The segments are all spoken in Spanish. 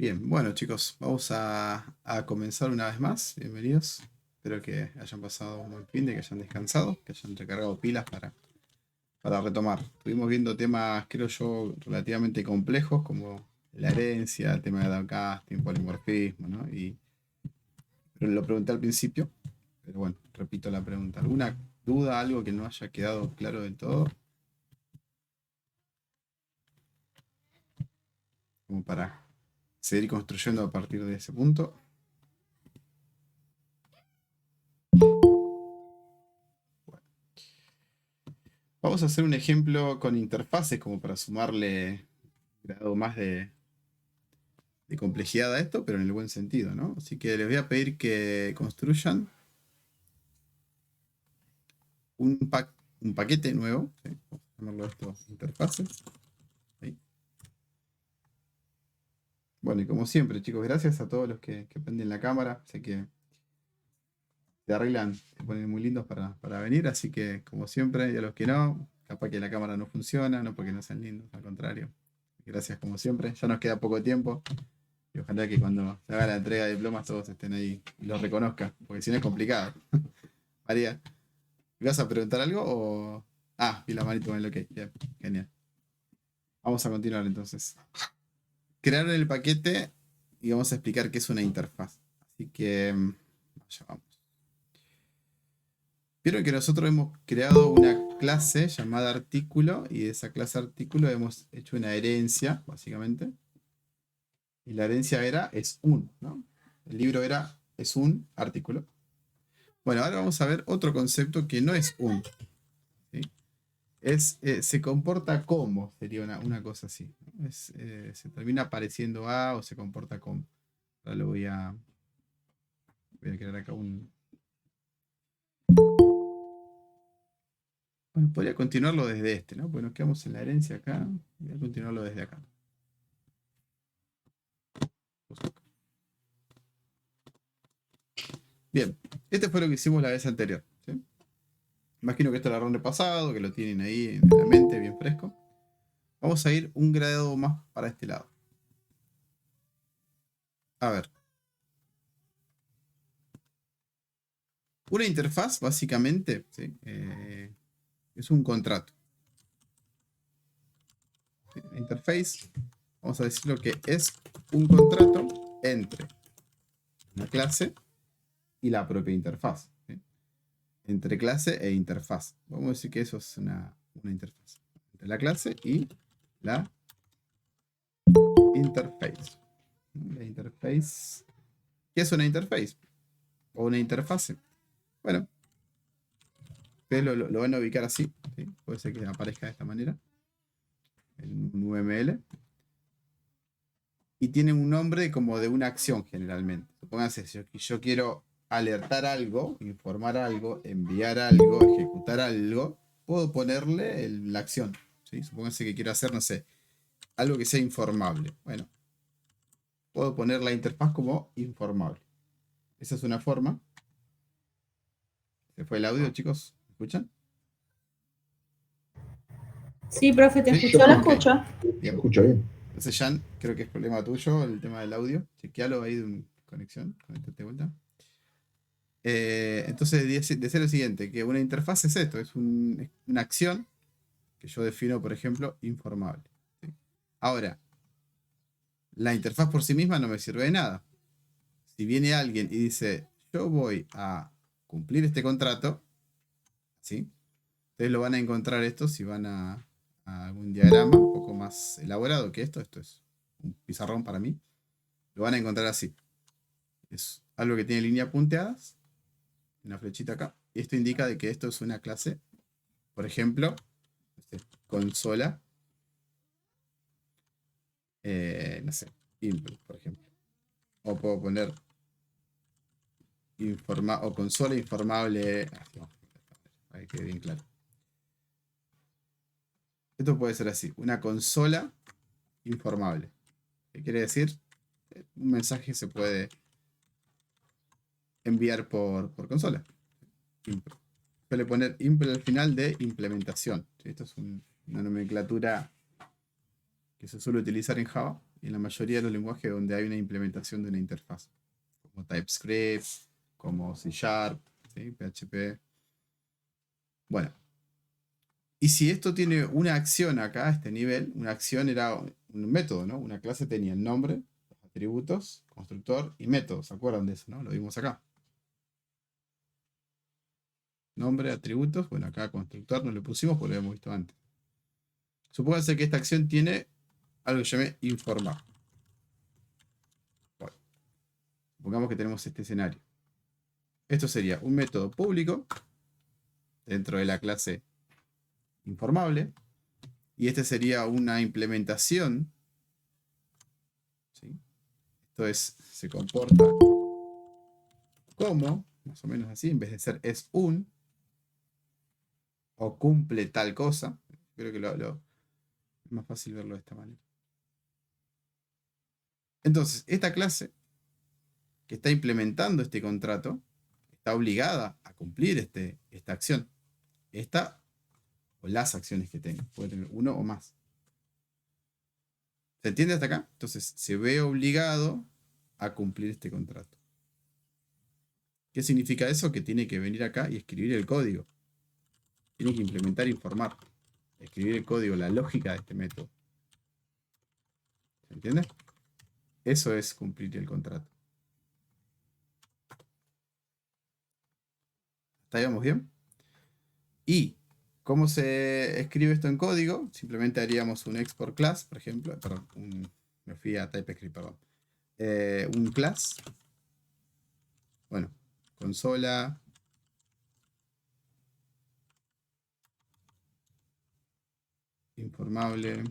Bien, bueno chicos, vamos a comenzar una vez más. Bienvenidos. Espero que hayan pasado un buen fin de, que hayan descansado, que hayan recargado pilas para retomar. Estuvimos viendo temas, creo yo, relativamente complejos como la herencia, el tema de downcasting, polimorfismo, ¿no? Pero lo pregunté al principio, pero bueno, repito la pregunta. ¿Alguna duda, algo que no haya quedado claro del todo? Como para seguir construyendo a partir de ese punto. Vamos a hacer un ejemplo con interfaces como para sumarle grado más de complejidad a esto, pero en el buen sentido, ¿no? Así que les voy a pedir que construyan un, un paquete nuevo, ¿sí? Vamos a llamarlo esto interfaces. ¿Sí? Bueno, y como siempre, chicos, gracias a todos los que prenden la cámara. Sé que se arreglan, se ponen muy lindos para venir, así que como siempre, y a los que no, capaz que la cámara no funciona, no porque no sean lindos, al contrario. Gracias como siempre, ya nos queda poco tiempo. Y ojalá que cuando se haga la entrega de diplomas todos estén ahí y los reconozcan, porque si no es complicado. María, ¿me vas a preguntar algo o...? Ah, vi la manito con el ok. Bien, genial. Vamos a continuar entonces. Crearon el paquete y vamos a explicar qué es una interfaz. Así que... Allá vamos. Vieron que nosotros hemos creado una clase llamada artículo y de esa clase artículo hemos hecho una herencia, básicamente. Y la herencia es un, ¿no? El libro es un artículo. Bueno, ahora vamos a ver otro concepto que no es un. ¿Sí? Se comporta como, sería una cosa así. ¿No? Se termina pareciendo a o se comporta como. Ahora lo voy a crear acá un... Bueno, podría continuarlo desde este, ¿no? Pues nos quedamos en la herencia acá. Voy a continuarlo desde acá. Bien, este fue lo que hicimos la vez anterior. ¿Sí? Imagino que esto lo habrán repasado, que lo tienen ahí en la mente, bien fresco. Vamos a ir un grado más para este lado. A ver. Una interfaz, básicamente, ¿sí? Es un contrato. ¿Sí? La interface, vamos a decirlo que es un contrato entre una clase y la propia interfaz. ¿Sí? Entre clase e interfaz. Vamos a decir que eso es una interfaz. Entre la clase y la interface. La interface. ¿Qué es una interface? O una interfase. Bueno, ustedes lo van a ubicar así. ¿Sí? Puede ser que aparezca de esta manera. En un UML. Y tiene un nombre como de una acción generalmente. Supónganse, si yo quiero alertar algo, informar algo, enviar algo, ejecutar algo, puedo ponerle la acción. ¿Sí? Supónganse que quiero hacer, no sé, algo que sea informable. Bueno, puedo poner la interfaz como informable. Esa es una forma. ¿Se fue el audio, chicos? ¿Me escuchan? Sí, profe, te ¿Sí? escucho. Yo la Ok. escucho. Bien. Escucho bien. Entonces, Jan, creo que es problema tuyo el tema del audio. Chequealo ahí de una conexión. Conéctate de vuelta. Entonces, decía lo siguiente, que una interfaz es esto, es una acción que yo defino, por ejemplo, informable. ¿Sí? Ahora, la interfaz por sí misma no me sirve de nada. Si viene alguien y dice, yo voy a cumplir este contrato, ¿sí? Ustedes lo van a encontrar esto si van a algún diagrama un poco más elaborado que esto es un pizarrón para mí, lo van a encontrar así. Es algo que tiene líneas punteadas, una flechita acá, y esto indica de que esto es una clase, por ejemplo, consola, no sé, input, por ejemplo. O puedo poner o consola informable, para que quede bien claro. Esto puede ser así, una consola informable. ¿Qué quiere decir? Un mensaje se puede enviar por consola. Input. Suele poner input al final de implementación. Esto es una nomenclatura que se suele utilizar en Java. y en la mayoría de los lenguajes donde hay una implementación de una interfaz, como TypeScript, como C Sharp, ¿sí? PHP. Bueno, y si esto tiene una acción acá, a este nivel, una acción era un método, ¿no? Una clase tenía el nombre, los atributos, constructor y método. ¿Se acuerdan de eso, no? Lo vimos acá. Nombre, atributos. Bueno, acá constructor no le pusimos porque lo habíamos visto antes. Supóngase que esta acción tiene algo que llamé informar. Bueno, supongamos que tenemos este escenario. Esto sería un método público dentro de la clase informable. Y este sería una implementación. ¿Sí? Esto es, se comporta como, más o menos así, en vez de ser es un, o cumple tal cosa. Creo que es más fácil verlo de esta manera. Entonces, esta clase que está implementando este contrato está obligada a cumplir esta acción. Esta o las acciones que tenga. Puede tener uno o más. ¿Se entiende hasta acá? Entonces, se ve obligado a cumplir este contrato. ¿Qué significa eso? Que tiene que venir acá y escribir el código. Tiene que implementar e informar. Escribir el código, la lógica de este método. ¿Se entiende? Eso es cumplir el contrato. ¿Hasta ahí vamos bien? ¿Y cómo se escribe esto en código? Simplemente haríamos un export class, por ejemplo. Perdón, me fui a TypeScript, perdón. Un class. Bueno, consola. Informable.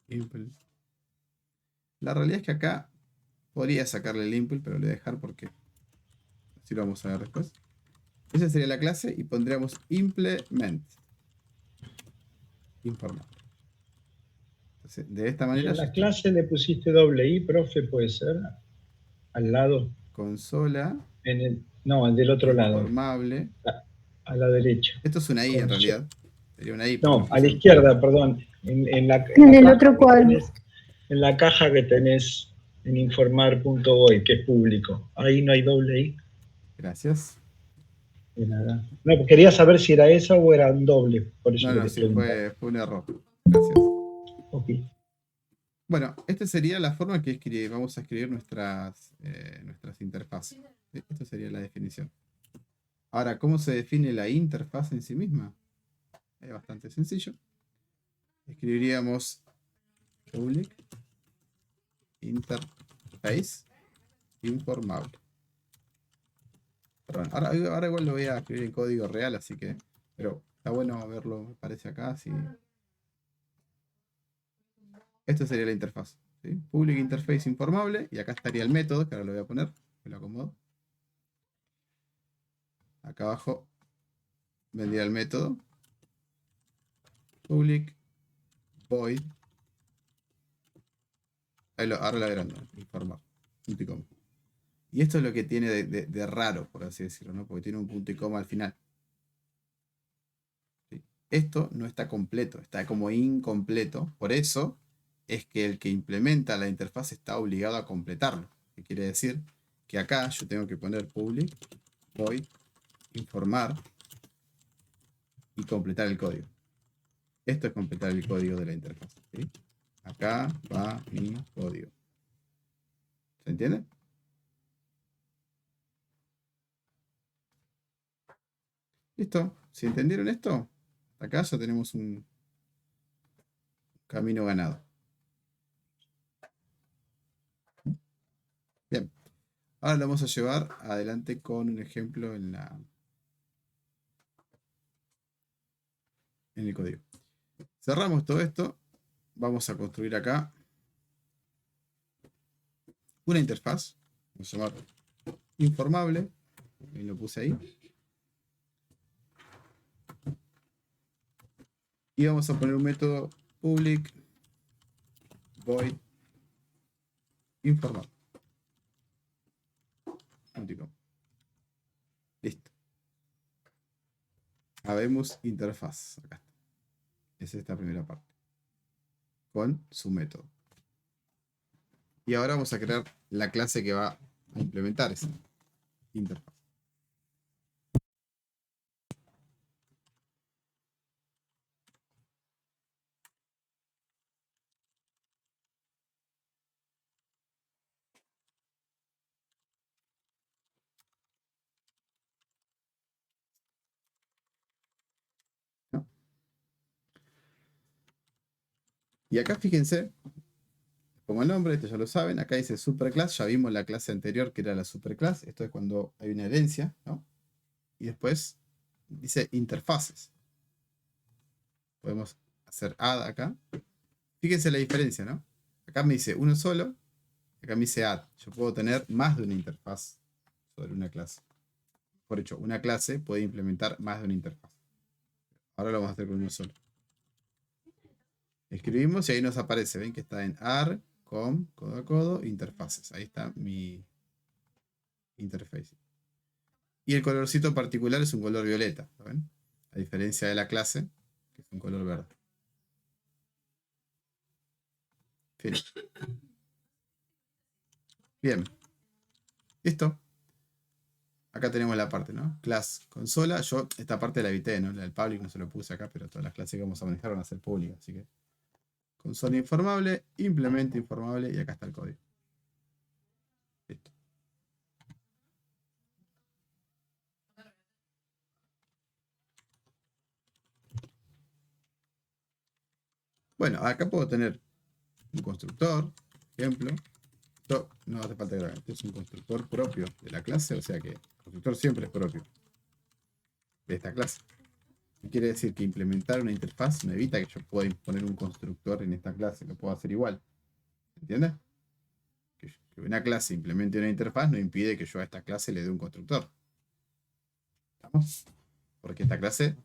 Impl. La realidad es que acá podría sacarle el impl, pero lo voy a dejar porque así lo vamos a ver después. Esa sería la clase y pondríamos implement. Informable. Entonces, de esta Y manera en yo la estoy. clase le pusiste doble I, profe, puede ser, al lado, Consola. no, el del otro lado, Informable. a la derecha. Esto es una I en realidad. Sería una I, pero le No, a puse la un. izquierda, perdón, en la En el caja otro que cuadro. tenés, en la caja que tenés en informar.hoy, que es público. Ahí no hay doble I. Gracias. De nada. No, quería saber si era esa o era un doble, por eso No, no, quería sí, preguntar. fue un error. Gracias. Ok. Bueno, esta sería la forma que vamos a escribir nuestras interfaces. ¿Sí? Esta sería la definición. Ahora, ¿cómo se define la interfaz en sí misma? Es bastante sencillo. Escribiríamos public interface informable. Perdón, ahora igual lo voy a escribir en código real, así que. Pero está bueno verlo, me parece acá. Así. Esta sería la interfaz. ¿Sí? Public interface informable. Y acá estaría el método, que ahora lo voy a poner. Me lo acomodo. Acá abajo vendría el método. Public void. Ahora lo verán, ¿no? Informar. Punto y coma. Y esto es lo que tiene de raro, por así decirlo, ¿no? Porque tiene un punto y coma al final. ¿Sí? Esto no está completo, está como incompleto. Por eso es que el que implementa la interfaz está obligado a completarlo. ¿Qué quiere decir? Que acá yo tengo que poner public void informar y completar el código. Esto es completar el código de la interfaz. ¿Sí? Acá va mi código. ¿Se entiende? ¿Listo? ¿Si entendieron esto? Acá ya tenemos un camino ganado. Bien. Ahora lo vamos a llevar adelante con un ejemplo en el código. Cerramos todo esto. Vamos a construir acá una interfaz. Vamos a llamar informable. Y lo puse ahí. Y vamos a poner un método public void informable. Listo. Habemos interfaz. Acá está. Es esta primera parte. con su método. Y ahora vamos a crear la clase que va a implementar esa interfaz. ¿No? Y acá fíjense, pongo el nombre, esto ya lo saben, acá dice superclass, ya vimos la clase anterior que era la superclass, esto es cuando hay una herencia, ¿no? Y después dice interfaces. Podemos hacer add acá. Fíjense la diferencia, ¿no? Acá me dice uno solo, acá me dice add. Yo puedo tener más de una interfaz sobre una clase. Por hecho, una clase puede implementar más de una interfaz. Ahora lo vamos a hacer con uno solo. Escribimos y ahí nos aparece, ven que está en AR, COM, codo a codo, interfaces. Ahí está mi interface. Y el colorcito particular es un color violeta, ¿ven? A diferencia de la clase, que es un color verde. Fin. Bien. Listo. Acá tenemos la parte, ¿no? Class consola. Yo esta parte la evité, ¿no? La del public no se lo puse acá, pero todas las clases que vamos a manejar van a ser públicas. Así que consola informable, implemento informable y acá está el código. Listo. Bueno, acá puedo tener un constructor, ejemplo. Esto no hace falta que lo haga. Este es un constructor propio de la clase, o sea que el constructor siempre es propio de esta clase. Quiere decir que implementar una interfaz me evita que yo pueda imponer un constructor en esta clase, lo puedo hacer igual. ¿Entiendes? Que una clase implemente una interfaz no impide que yo a esta clase le dé un constructor. ¿Estamos? Porque esta clase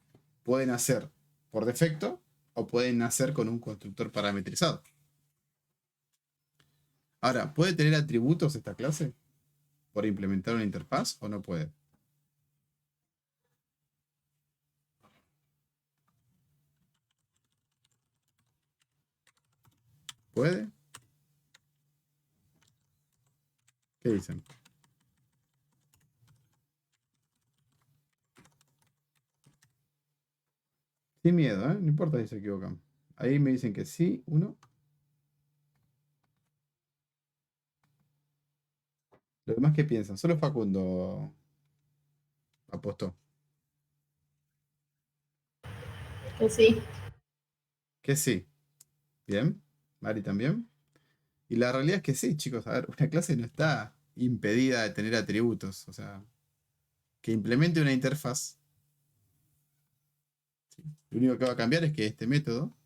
puede nacer por defecto o puede nacer con un constructor parametrizado. Ahora, ¿puede tener atributos esta clase por implementar una interfaz o no puede? ¿Puede? ¿Qué dicen? Sin miedo, ¿eh? No importa si se equivocan. Ahí me dicen que sí, uno. Los demás, ¿qué piensan? Solo Facundo apostó. Que sí. Que sí. Bien. Mari también. Y la realidad es que sí, chicos. A ver, una clase no está impedida de tener atributos. O sea, que implemente una interfaz. ¿Sí? Lo único que va a cambiar es que este método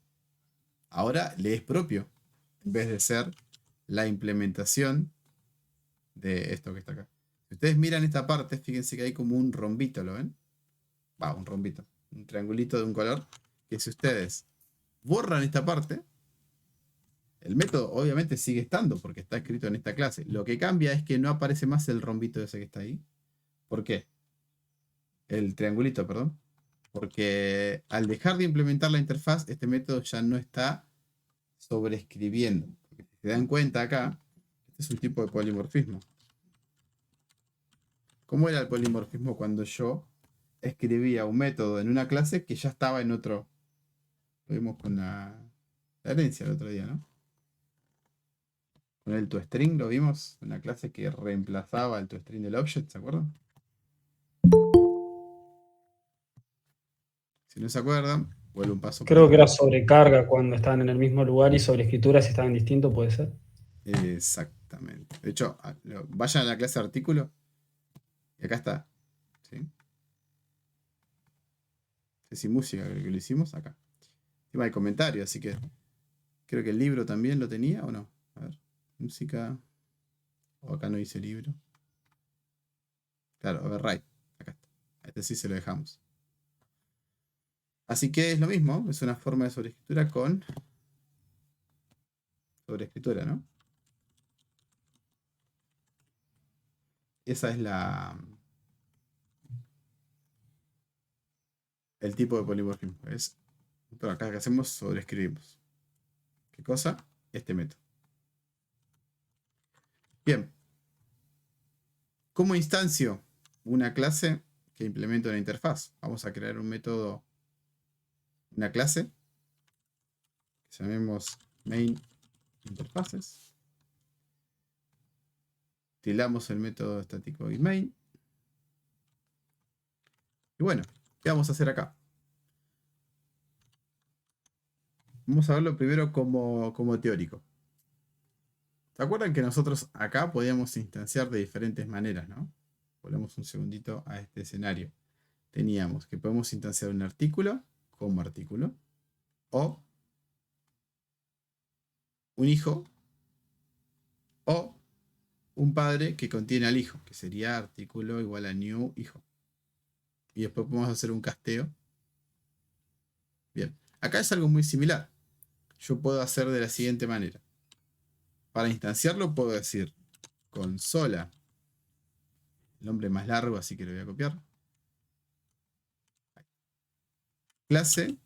ahora le es propio. En vez de ser la implementación de esto que está acá. Si ustedes miran esta parte, fíjense que hay como un rombito, ¿lo ven? Va, un rombito. Un triangulito de un color. Que si ustedes borran esta parte, el método obviamente sigue estando porque está escrito en esta clase. Lo que cambia es que no aparece más el rombito ese que está ahí. ¿Por qué? El triangulito, perdón. Porque al dejar de implementar la interfaz, este método ya no está sobreescribiendo. Porque si se dan cuenta acá, este es un tipo de polimorfismo. ¿Cómo era el polimorfismo cuando yo escribía un método en una clase que ya estaba en otro? Lo vimos con la herencia el otro día, ¿no? Con el toString lo vimos, una clase que reemplazaba el toString del object, ¿se acuerdan? Si no se acuerdan, vuelvo un paso para Creo que era atrás. sobrecarga cuando estaban en el mismo lugar y sobreescritura si estaban distintos, puede ser. Exactamente. De hecho, vayan a la clase de artículo y acá está. ¿Sí? Es música, creo que lo hicimos acá. Encima hay comentarios, así que creo que el libro también lo tenía o no. A ver, música. O acá no dice libro. Claro, override. Acá está. A este sí se lo dejamos. Así que es lo mismo, es una forma de sobreescritura con sobreescritura, ¿no? Esa es el tipo de polimorfismo. Es, pero acá que hacemos sobreescribimos. ¿Ok? ¿qué cosa? Este método. Bien. ¿Cómo instancio una clase que implementa una interfaz? Vamos a crear un método, una clase, que llamemos main interfaces. Tildamos el método estático main. Y bueno, ¿qué vamos a hacer acá? Vamos a verlo primero como teórico. ¿Se acuerdan que nosotros acá podíamos instanciar de diferentes maneras, no? Volvemos un segundito a este escenario. Teníamos que podemos instanciar un artículo como artículo o un hijo o un padre que contiene al hijo, que sería artículo igual a new hijo. Y después podemos hacer un casteo. Bien, acá es algo muy similar. Yo puedo hacer de la siguiente manera. Para instanciarlo puedo decir consola, el nombre más largo, así que lo voy a copiar. Clase,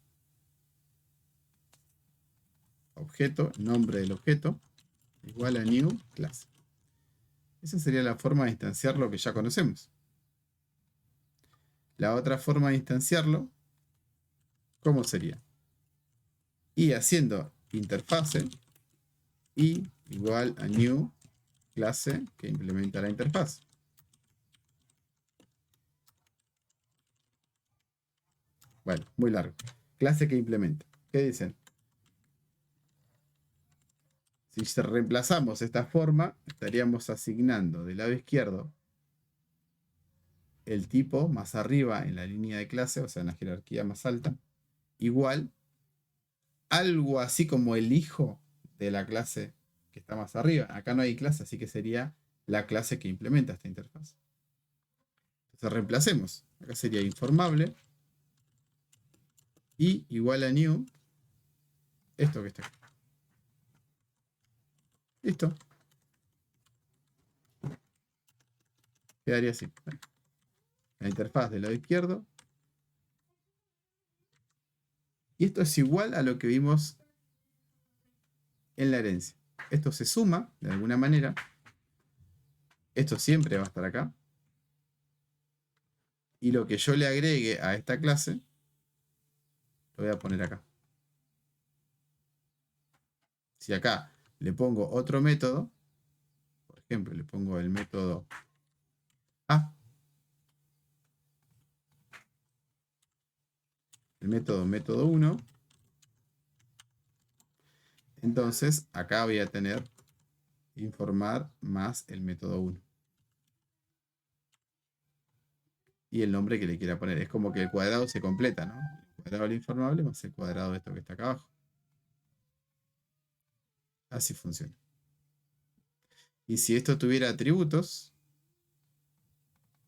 objeto, nombre del objeto, igual a new clase. Esa sería la forma de instanciar lo que ya conocemos. La otra forma de instanciarlo, ¿cómo sería? Y haciendo interfase y igual a new clase que implementa la interfaz. Bueno, muy largo. Clase que implementa. ¿Qué dicen? Si reemplazamos esta forma, estaríamos asignando del lado izquierdo el tipo más arriba en la línea de clase, o sea, en la jerarquía más alta, igual algo así como el hijo de la clase que está más arriba. Acá no hay clase, así que sería la clase que implementa esta interfaz. Entonces reemplacemos. Acá sería informable y igual a new esto que está acá. Listo. Quedaría así. La interfaz del lado izquierdo. Y esto es igual a lo que vimos en la herencia. Esto se suma de alguna manera. Esto siempre va a estar acá. Y lo que yo le agregue a esta clase, lo voy a poner acá. Si acá le pongo otro método, por ejemplo, le pongo el método A, el método 1, entonces acá voy a tener informar más el método 1. Y el nombre que le quiera poner. Es como que el cuadrado se completa, ¿no? El cuadrado del informable más el cuadrado de esto que está acá abajo. Así funciona. Y si esto tuviera atributos,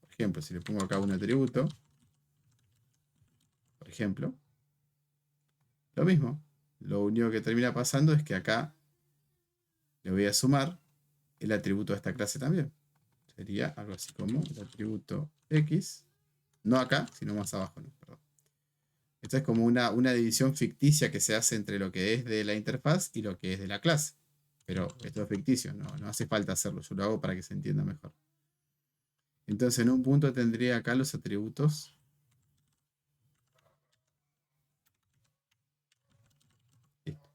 por ejemplo, si le pongo acá un atributo, por ejemplo, lo mismo. Lo único que termina pasando es que acá le voy a sumar el atributo de esta clase también. Sería algo así como el atributo X. No acá, sino más abajo. No, perdón. Esto es como una división ficticia que se hace entre lo que es de la interfaz y lo que es de la clase. Pero esto es ficticio, no hace falta hacerlo. Yo lo hago para que se entienda mejor. Entonces en un punto tendría acá los atributos. Listo.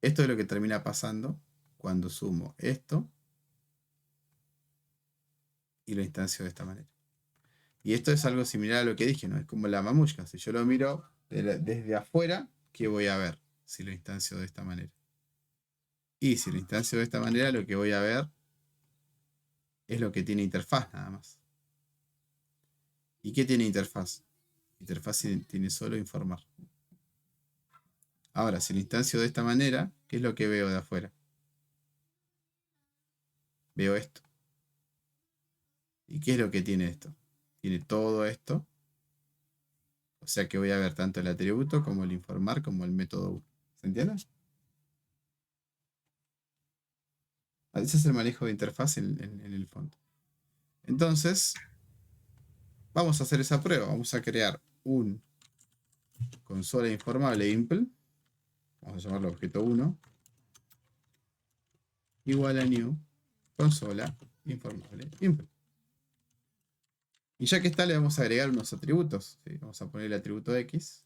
Esto es lo que termina pasando cuando sumo esto y lo instancio de esta manera. Y esto es algo similar a lo que dije, ¿no? Es como la mamushka. Si yo lo miro desde afuera, ¿qué voy a ver si lo instancio de esta manera? Y si lo instancio de esta manera, lo que voy a ver es lo que tiene interfaz nada más. ¿Y qué tiene interfaz? Interfaz tiene solo informar. Ahora, si lo instancio de esta manera, ¿qué es lo que veo de afuera? Veo esto. ¿Y qué es lo que tiene esto? Tiene todo esto. O sea que voy a ver tanto el atributo como el informar como el método 1. ¿Se entiende? Ese es el manejo de interfaz en el fondo. Entonces, vamos a hacer esa prueba. Vamos a crear un consola informable impl. vamos a llamarlo objeto 1, igual a new consola informable input. Y ya que está, le vamos a agregar unos atributos. ¿Sí? Vamos a poner el atributo X.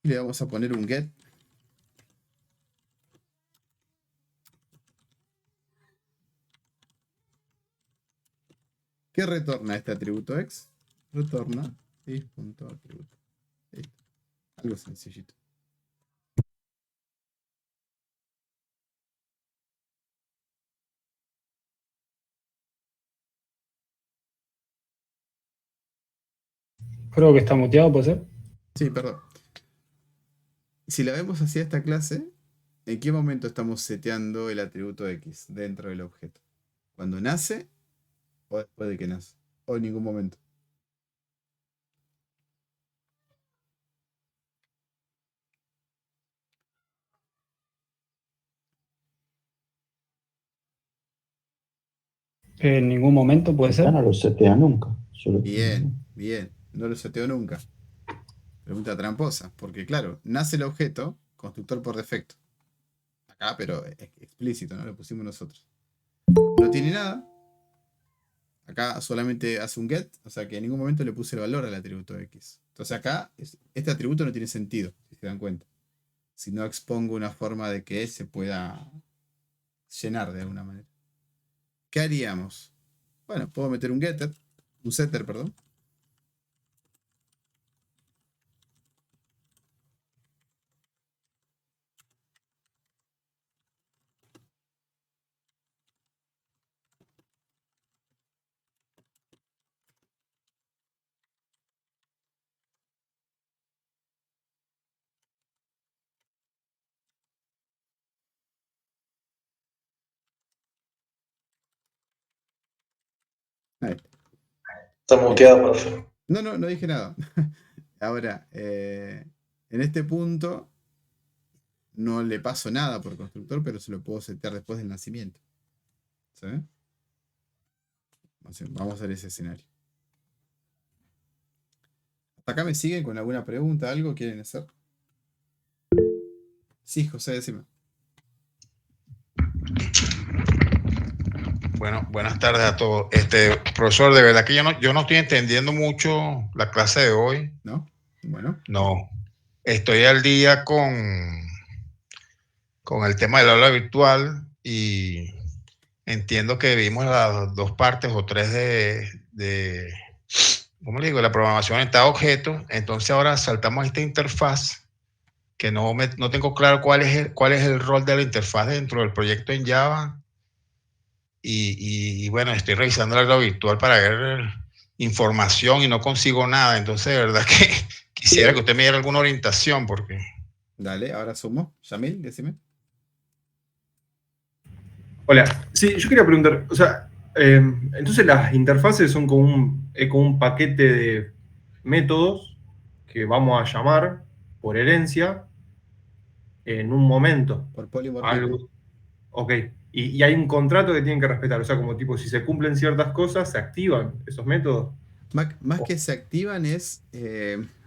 Y le vamos a poner un get. ¿Qué retorna este atributo X? Retorna this.atributo. Listo. Algo sencillito. Creo que está muteado, ¿puede ser? Sí, perdón. Si la vemos así a esta clase, ¿en qué momento estamos seteando el atributo X dentro del objeto? ¿Cuando nace o después de que nace? O en ningún momento. En ningún momento puede Ya ser. no lo setea nunca. Bien, bien. No lo seteo nunca. Pregunta tramposa. Porque claro, nace el objeto, constructor por defecto. Acá, pero es explícito, ¿no? Lo pusimos nosotros. No tiene nada. Acá solamente hace un get. O sea que en ningún momento le puse el valor al atributo X. Entonces acá, este atributo no tiene sentido, si se dan cuenta. Si no expongo una forma de que se pueda llenar de alguna manera. ¿Qué haríamos? Bueno, puedo meter un getter, un setter, perdón. Ahí. Está muteado, profe. No, no dije nada. Ahora, en este punto no le paso nada por constructor, pero se lo puedo setear después del nacimiento. ¿Sí? Vamos a ver ese escenario. ¿Hasta acá me siguen con alguna pregunta? ¿Algo quieren hacer? Sí, José, decime. Bueno, buenas tardes a todos. Profesor, de verdad que yo no estoy entendiendo mucho la clase de hoy. ¿No? Bueno. No. Estoy al día con el tema del aula virtual y entiendo que vimos las dos partes o tres de ¿cómo le digo? La programación orientada a objetos. Entonces ahora saltamos a esta interfaz que no tengo claro cuál es el rol de la interfaz dentro del proyecto en Java. Y bueno, estoy revisando el aula virtual para ver información y no consigo nada. Entonces, de verdad que quisiera que usted me diera alguna orientación porque... Dale, ahora sumo. Yamil, decime. Hola, sí, yo quería preguntar, o sea, entonces las interfaces son como un paquete de métodos que vamos a llamar por herencia en un momento. Por polimorfismo. Algo, ok, y hay un contrato que tienen que respetar, o sea, como tipo, si se cumplen ciertas cosas, se activan esos métodos. Más que se activan es,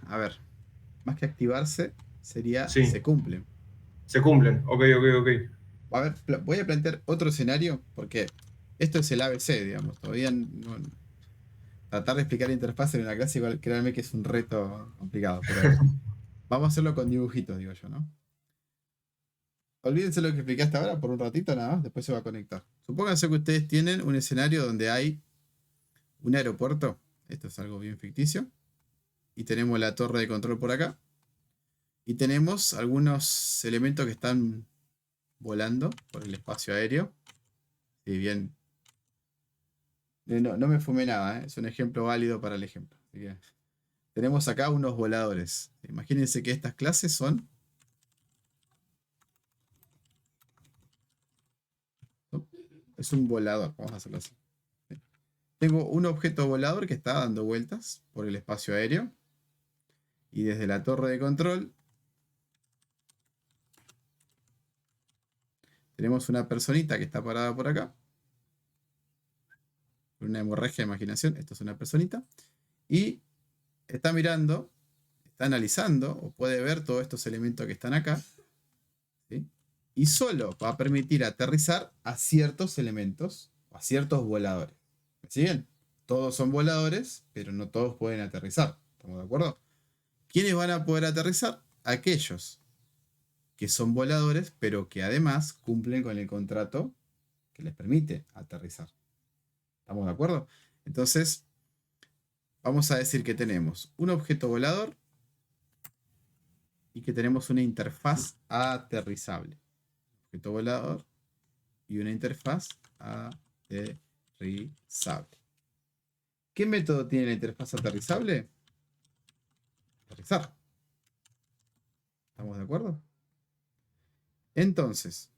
a ver, más que activarse sería Sí, se cumplen. se cumplen, ok. A ver, voy a plantear otro escenario porque esto es el ABC, digamos. Todavía no, tratar de explicar la interfaz en una clase, igual créanme que es un reto complicado, pero vamos a hacerlo con dibujitos, digo yo, ¿no? Olvídense lo que explicaste ahora por un ratito nada más, después se va a conectar. Supónganse que ustedes tienen un escenario donde hay un aeropuerto, esto es algo bien ficticio, y tenemos la torre de control por acá, y tenemos algunos elementos que están volando por el espacio aéreo. Si bien no me fumé nada, es un ejemplo válido para el ejemplo. Así que tenemos acá unos voladores. Imagínense que estas clases son... Es un volador, vamos a hacerlo así. Tengo un objeto volador que está dando vueltas por el espacio aéreo. Y desde la torre de control tenemos una personita que está parada por acá. Una hemorragia de imaginación. Esto es una personita. Y está mirando, está analizando, o puede ver todos estos elementos que están acá. ¿Sí? Y solo va a permitir aterrizar a ciertos elementos, o a ciertos voladores. ¿Me siguen? Todos son voladores, pero no todos pueden aterrizar. ¿Estamos de acuerdo? ¿Quiénes van a poder aterrizar? Aquellos que son voladores, pero que además cumplen con el contrato que les permite aterrizar. ¿Estamos de acuerdo? Entonces, vamos a decir que tenemos un objeto volador y que tenemos una interfaz aterrizable. Objeto volador y una interfaz aterrizable. ¿Qué método tiene la interfaz aterrizable? Aterrizar. ¿Estamos de acuerdo? Entonces,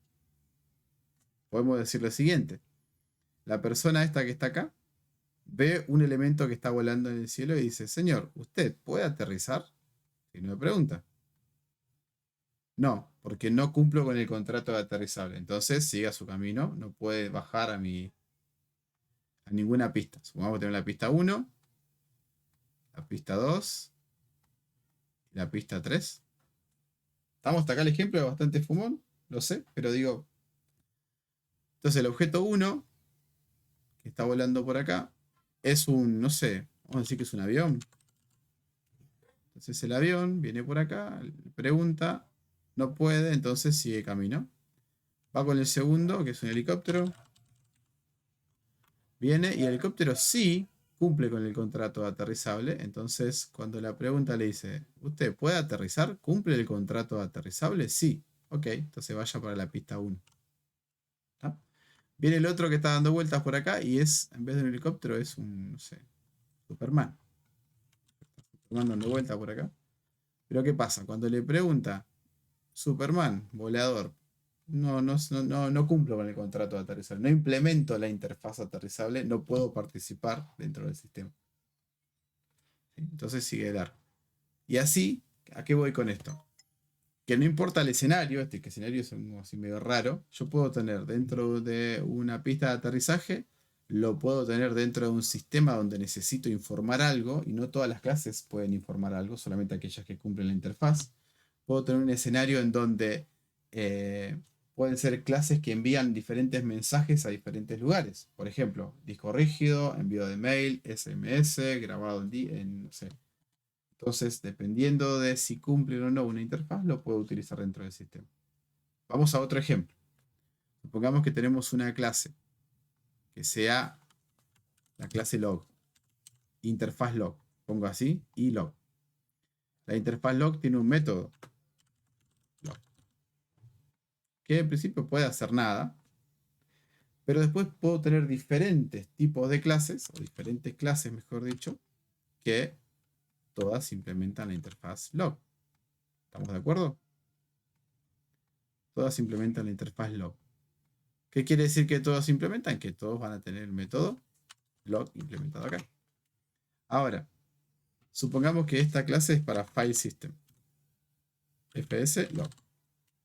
podemos decir lo siguiente. La persona esta que está acá ve un elemento que está volando en el cielo y dice, señor, ¿usted puede aterrizar? Y no me pregunta. No, porque no cumplo con el contrato de aterrizable. Entonces siga su camino, no puede bajar a ninguna pista. Supongamos que tenemos la pista 1, la pista 2 y la pista 3. Estamos hasta acá, el ejemplo es bastante fumón, lo sé, pero digo. Entonces el objeto 1, que está volando por acá, es un, no sé, vamos a decir que es un avión. Entonces el avión viene por acá, pregunta, no puede, entonces sigue camino. Va con el segundo, que es un helicóptero. Viene y el helicóptero sí cumple con el contrato de aterrizable. Entonces, cuando la pregunta le dice, ¿usted puede aterrizar? ¿Cumple el contrato de aterrizable? Sí. Ok, entonces vaya para la pista 1. ¿Está? Viene el otro que está dando vueltas por acá y es, en vez de un helicóptero, es un, no sé, Superman. Superman dando vueltas por acá. Pero ¿qué pasa? Cuando le pregunta, Superman, volador, no cumplo con el contrato de aterrizable. No implemento la interfaz aterrizable, no puedo participar dentro del sistema. ¿Sí? Entonces sigue el largo. Y así, ¿a qué voy con esto? Que no importa el escenario, que escenario es así medio raro, yo puedo tener dentro de una pista de aterrizaje, lo puedo tener dentro de un sistema donde necesito informar algo, y no todas las clases pueden informar algo, solamente aquellas que cumplen la interfaz. Puedo tener un escenario en donde pueden ser clases que envían diferentes mensajes a diferentes lugares. Por ejemplo, disco rígido, envío de mail, SMS, grabado no sé. Entonces, dependiendo de si cumple o no una interfaz, lo puedo utilizar dentro del sistema. Vamos a otro ejemplo. Supongamos que tenemos una clase que sea la clase log, interfaz log. Pongo así, y log. La interfaz log tiene un método log, que en principio puede hacer nada, pero después puedo tener diferentes tipos de clases, o diferentes clases, mejor dicho, que todas implementan la interfaz log. ¿Estamos de acuerdo? Todas implementan la interfaz log. ¿Qué quiere decir que todos implementan? Que todos van a tener el método log implementado acá. Ahora, supongamos que esta clase es para file system. fs log.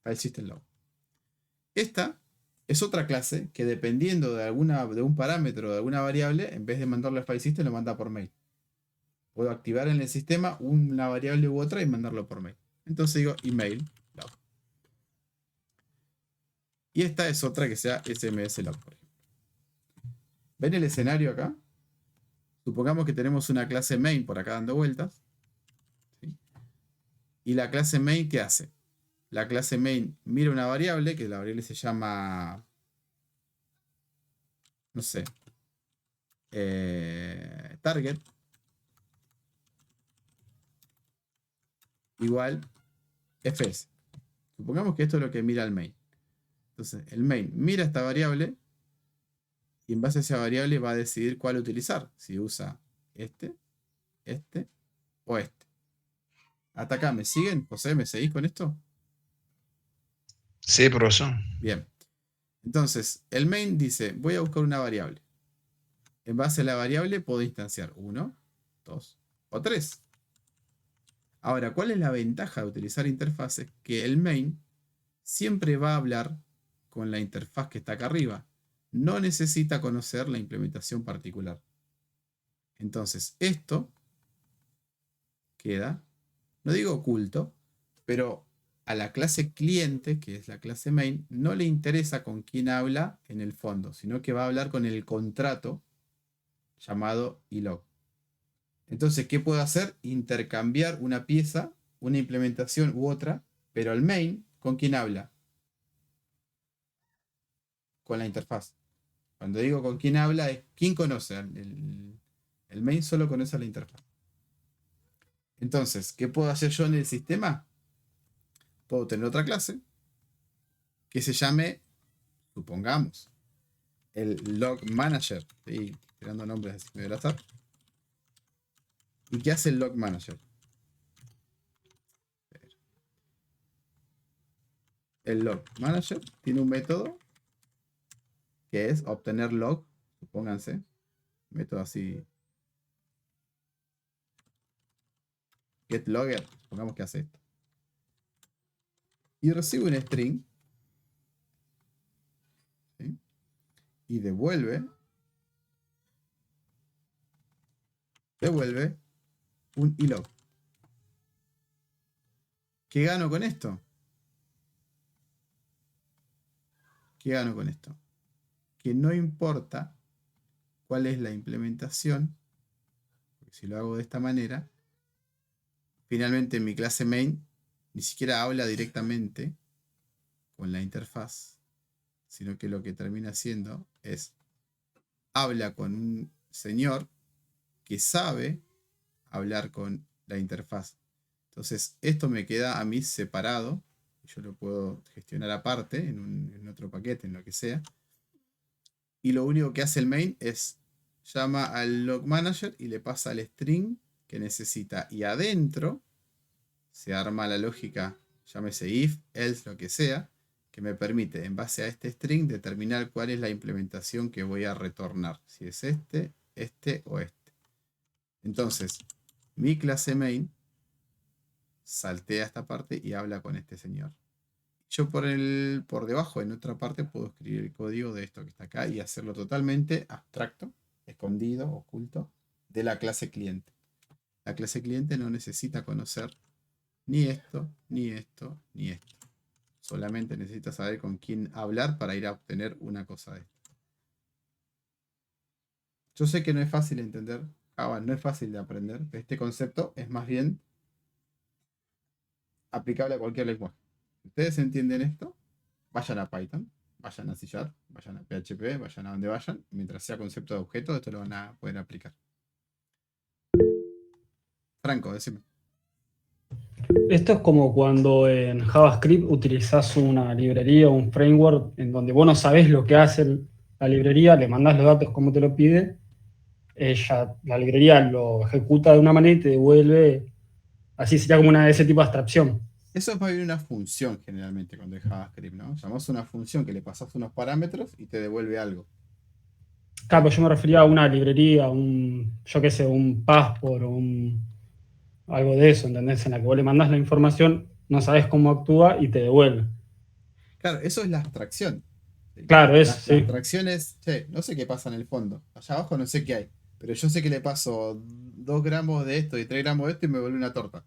File system log. Esta es otra clase que dependiendo de un parámetro, de alguna variable, en vez de mandarlo al file system, lo manda por mail. Puedo activar en el sistema una variable u otra y mandarlo por mail. Entonces digo email log. Y esta es otra que sea SMS log, por ejemplo. ¿Ven el escenario acá? Supongamos que tenemos una clase main por acá dando vueltas. ¿Sí? Y la clase main, ¿qué hace? La clase main mira una variable, que la variable se llama, no sé, target, igual fs. Supongamos que esto es lo que mira el main. Entonces, el main mira esta variable y en base a esa variable va a decidir cuál utilizar. Si usa este o este. Hasta acá, ¿me siguen? José, ¿me seguís con esto? Sí, profesor. Bien. Entonces, el main dice, voy a buscar una variable. En base a la variable puedo instanciar 1, 2 o 3. Ahora, ¿cuál es la ventaja de utilizar interfaces? Que el main siempre va a hablar con la interfaz que está acá arriba. No necesita conocer la implementación particular. Entonces, esto queda, no digo oculto, pero a la clase cliente, que es la clase main, no le interesa con quién habla en el fondo, sino que va a hablar con el contrato llamado ilog. Entonces, ¿qué puedo hacer? Intercambiar una pieza, una implementación u otra, pero el main, ¿con quién habla? Con la interfaz. Cuando digo con quién habla, es quién conoce. El main solo conoce la interfaz. Entonces, ¿qué puedo hacer yo en el sistema? Puedo tener otra clase que se llame, supongamos, el log manager. Estoy tirando nombres así medio al azar. ¿Y qué hace el log manager? El log manager tiene un método que es obtener log, supónganse, método así, getLogger, supongamos que hace esto. Y recibe un string, ¿sí? Y devuelve un ilog. ¿Qué gano con esto? ¿Qué gano con esto? Que no importa cuál es la implementación, porque si lo hago de esta manera, finalmente mi clase main ni siquiera habla directamente con la interfaz, sino que lo que termina haciendo es habla con un señor que sabe hablar con la interfaz. Entonces esto me queda a mí separado. Yo lo puedo gestionar aparte en otro paquete, en lo que sea. Y lo único que hace el main es llama al log manager y le pasa el string que necesita. Y adentro se arma la lógica, llámese if, else, lo que sea, que me permite, en base a este string, determinar cuál es la implementación que voy a retornar. Si es este o este. Entonces, mi clase main saltea esta parte y habla con este señor. Yo por debajo, en otra parte, puedo escribir el código de esto que está acá y hacerlo totalmente abstracto, escondido, oculto, de la clase cliente. La clase cliente no necesita conocer ni esto, ni esto, ni esto. Solamente necesita saber con quién hablar para ir a obtener una cosa de esto. Yo sé que no es fácil de entender, Java no es fácil de aprender, pero este concepto es más bien aplicable a cualquier lenguaje. Si ustedes entienden esto, vayan a Python, vayan a C#, vayan a PHP, vayan a donde vayan. Mientras sea concepto de objeto, esto lo van a poder aplicar. Franco, decime. Esto es como cuando en JavaScript utilizás una librería o un framework en donde vos no sabés lo que hace la librería, le mandás los datos como te lo pide, la librería lo ejecuta de una manera y te devuelve, así sería como ese tipo de abstracción. Eso es más bien una función generalmente cuando es JavaScript, ¿no? Llamás una función que le pasás unos parámetros y te devuelve algo. Claro, pero yo me refería a una librería, yo qué sé, un passport o algo de eso, ¿entendés? En la que vos le mandás la información, no sabés cómo actúa y te devuelve. Claro, eso es la abstracción. Claro, La sí. abstracción es, che, no sé qué pasa en el fondo. Allá abajo no sé qué hay. Pero yo sé que le paso 2 gramos de esto y 3 gramos de esto y me vuelve una torta.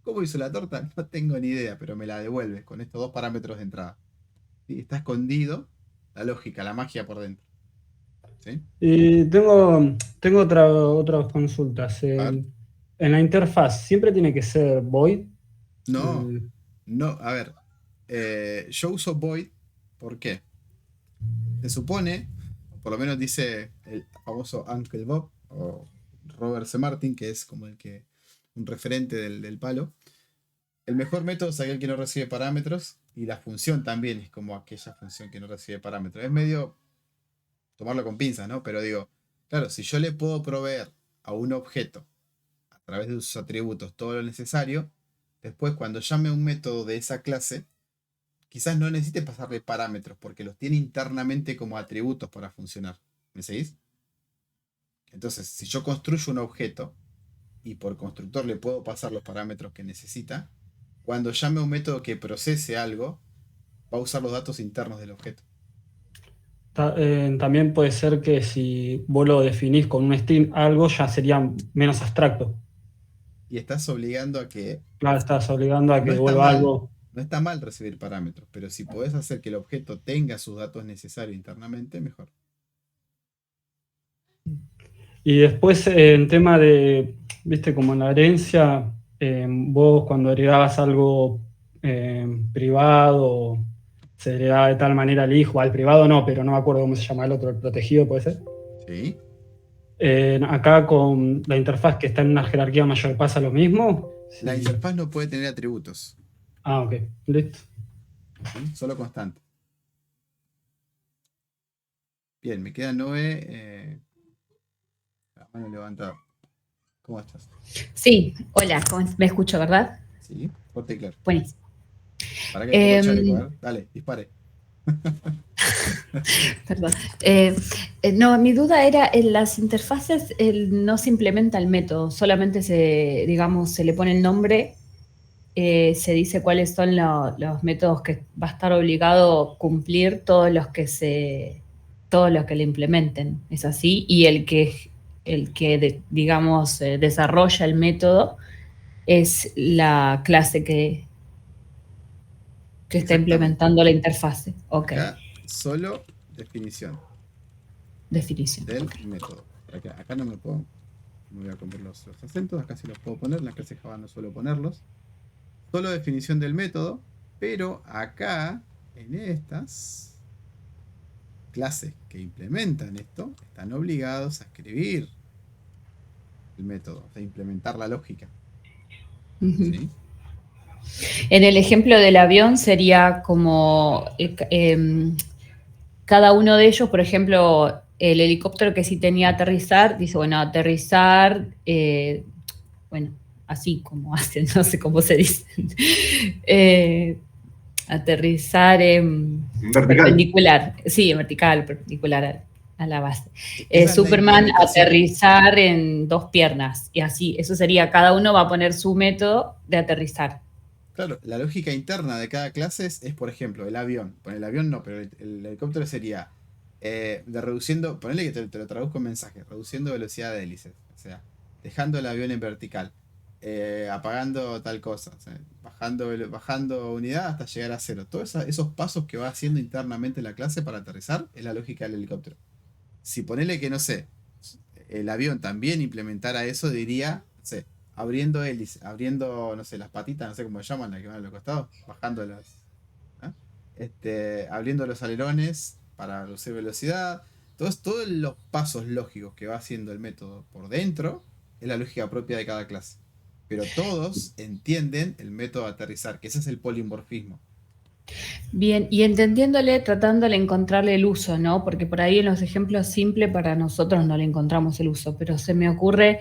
¿Cómo hizo la torta? No tengo ni idea, pero me la devuelve con estos 2 parámetros de entrada. ¿Sí? Está escondido la lógica, la magia por dentro. ¿Sí? Y tengo otras consultas. A ver. En la interfaz, ¿siempre tiene que ser void? No, no, a ver. Yo uso void, ¿por qué? Se supone, o por lo menos dice el famoso Uncle Bob, o Robert C. Martin, que es como un referente del palo. El mejor método es aquel que no recibe parámetros, y la función también es como aquella función que no recibe parámetros. Es medio tomarlo con pinzas, ¿no? Pero digo, claro, si yo le puedo proveer a un objeto a través de sus atributos todo lo necesario, después cuando llame un método de esa clase, quizás no necesite pasarle parámetros porque los tiene internamente como atributos para funcionar. ¿Me seguís? Entonces, si yo construyo un objeto y por constructor le puedo pasar los parámetros que necesita, cuando llame un método que procese algo, va a usar los datos internos del objeto. También puede ser que si vos lo definís con un string algo, ya sería menos abstracto. Y estás obligando a que Claro, estás obligando a no que está devuelva mal, algo. no está mal recibir parámetros, pero si podés hacer que el objeto tenga sus datos necesarios internamente, mejor. Y después, en tema de, viste, como en la herencia, vos cuando heredabas algo privado, se heredaba de tal manera al hijo, al privado no, pero no me acuerdo cómo se llama el otro, el protegido, ¿puede ser? ¿Sí? Acá con la interfaz que está en una jerarquía mayor pasa lo mismo. La Sí. interfaz no puede tener atributos, Ah, ok, listo. ¿sí? Solo constante. Bien, me queda Noé. La mano levantada. ¿Cómo estás? Sí, hola, me escucho, ¿verdad? Sí, fuerte y claro. Buenísimo. Para que me pongo el chaleco, a Em, ver. Dale, dispare. Perdón. No, mi duda era en las interfaces no se implementa el método, solamente digamos, se le pone el nombre, se dice cuáles son los métodos que va a estar obligado a cumplir todos los que le implementen. Es así. Y digamos, desarrolla el método es la clase que está Exactamente. implementando la interfase. Ok, Acá solo definición definición. del Ok. método. Acá no me voy a comer los acentos, acá sí los puedo poner, en la clase Java no suelo ponerlos. Solo definición del método, pero acá, en estas clases que implementan esto, están obligados a escribir el método, o sea, implementar la lógica. Ujú. ¿Sí? En el ejemplo del avión sería como cada uno de ellos, por ejemplo, el helicóptero que sí tenía aterrizar, dice, bueno, aterrizar, bueno, así como hacen, no sé cómo se dice. Eh, Aterrizar en Vertical. perpendicular, sí, en vertical, perpendicular a la base. Esa es la Superman, implementación. aterrizar en 2 piernas, y así, eso sería, cada uno va a poner su método de aterrizar. Claro, la lógica interna de cada clase es, por ejemplo, el avión. Bueno, el avión no, pero el helicóptero sería de reduciendo, ponele que te lo traduzco en mensaje, reduciendo velocidad de hélices, o sea, dejando el avión en vertical, apagando tal cosa, o sea, bajando unidad hasta llegar a cero. Todos esos pasos que va haciendo internamente la clase para aterrizar es la lógica del helicóptero. Si ponele que, no sé, el avión también implementara eso, diría, no sé, abriendo hélice, abriendo, no sé, las patitas, no sé cómo se llaman, las que van a los costados, bajando ¿ah? Abriendo los alerones para reducir velocidad. Todos los pasos lógicos que va haciendo el método por dentro es la lógica propia de cada clase. Pero todos entienden el método de aterrizar, que ese es el polimorfismo. Bien, y entendiéndole, tratándole de encontrarle el uso, ¿no? Porque por ahí en los ejemplos simples para nosotros no le encontramos el uso, pero se me ocurre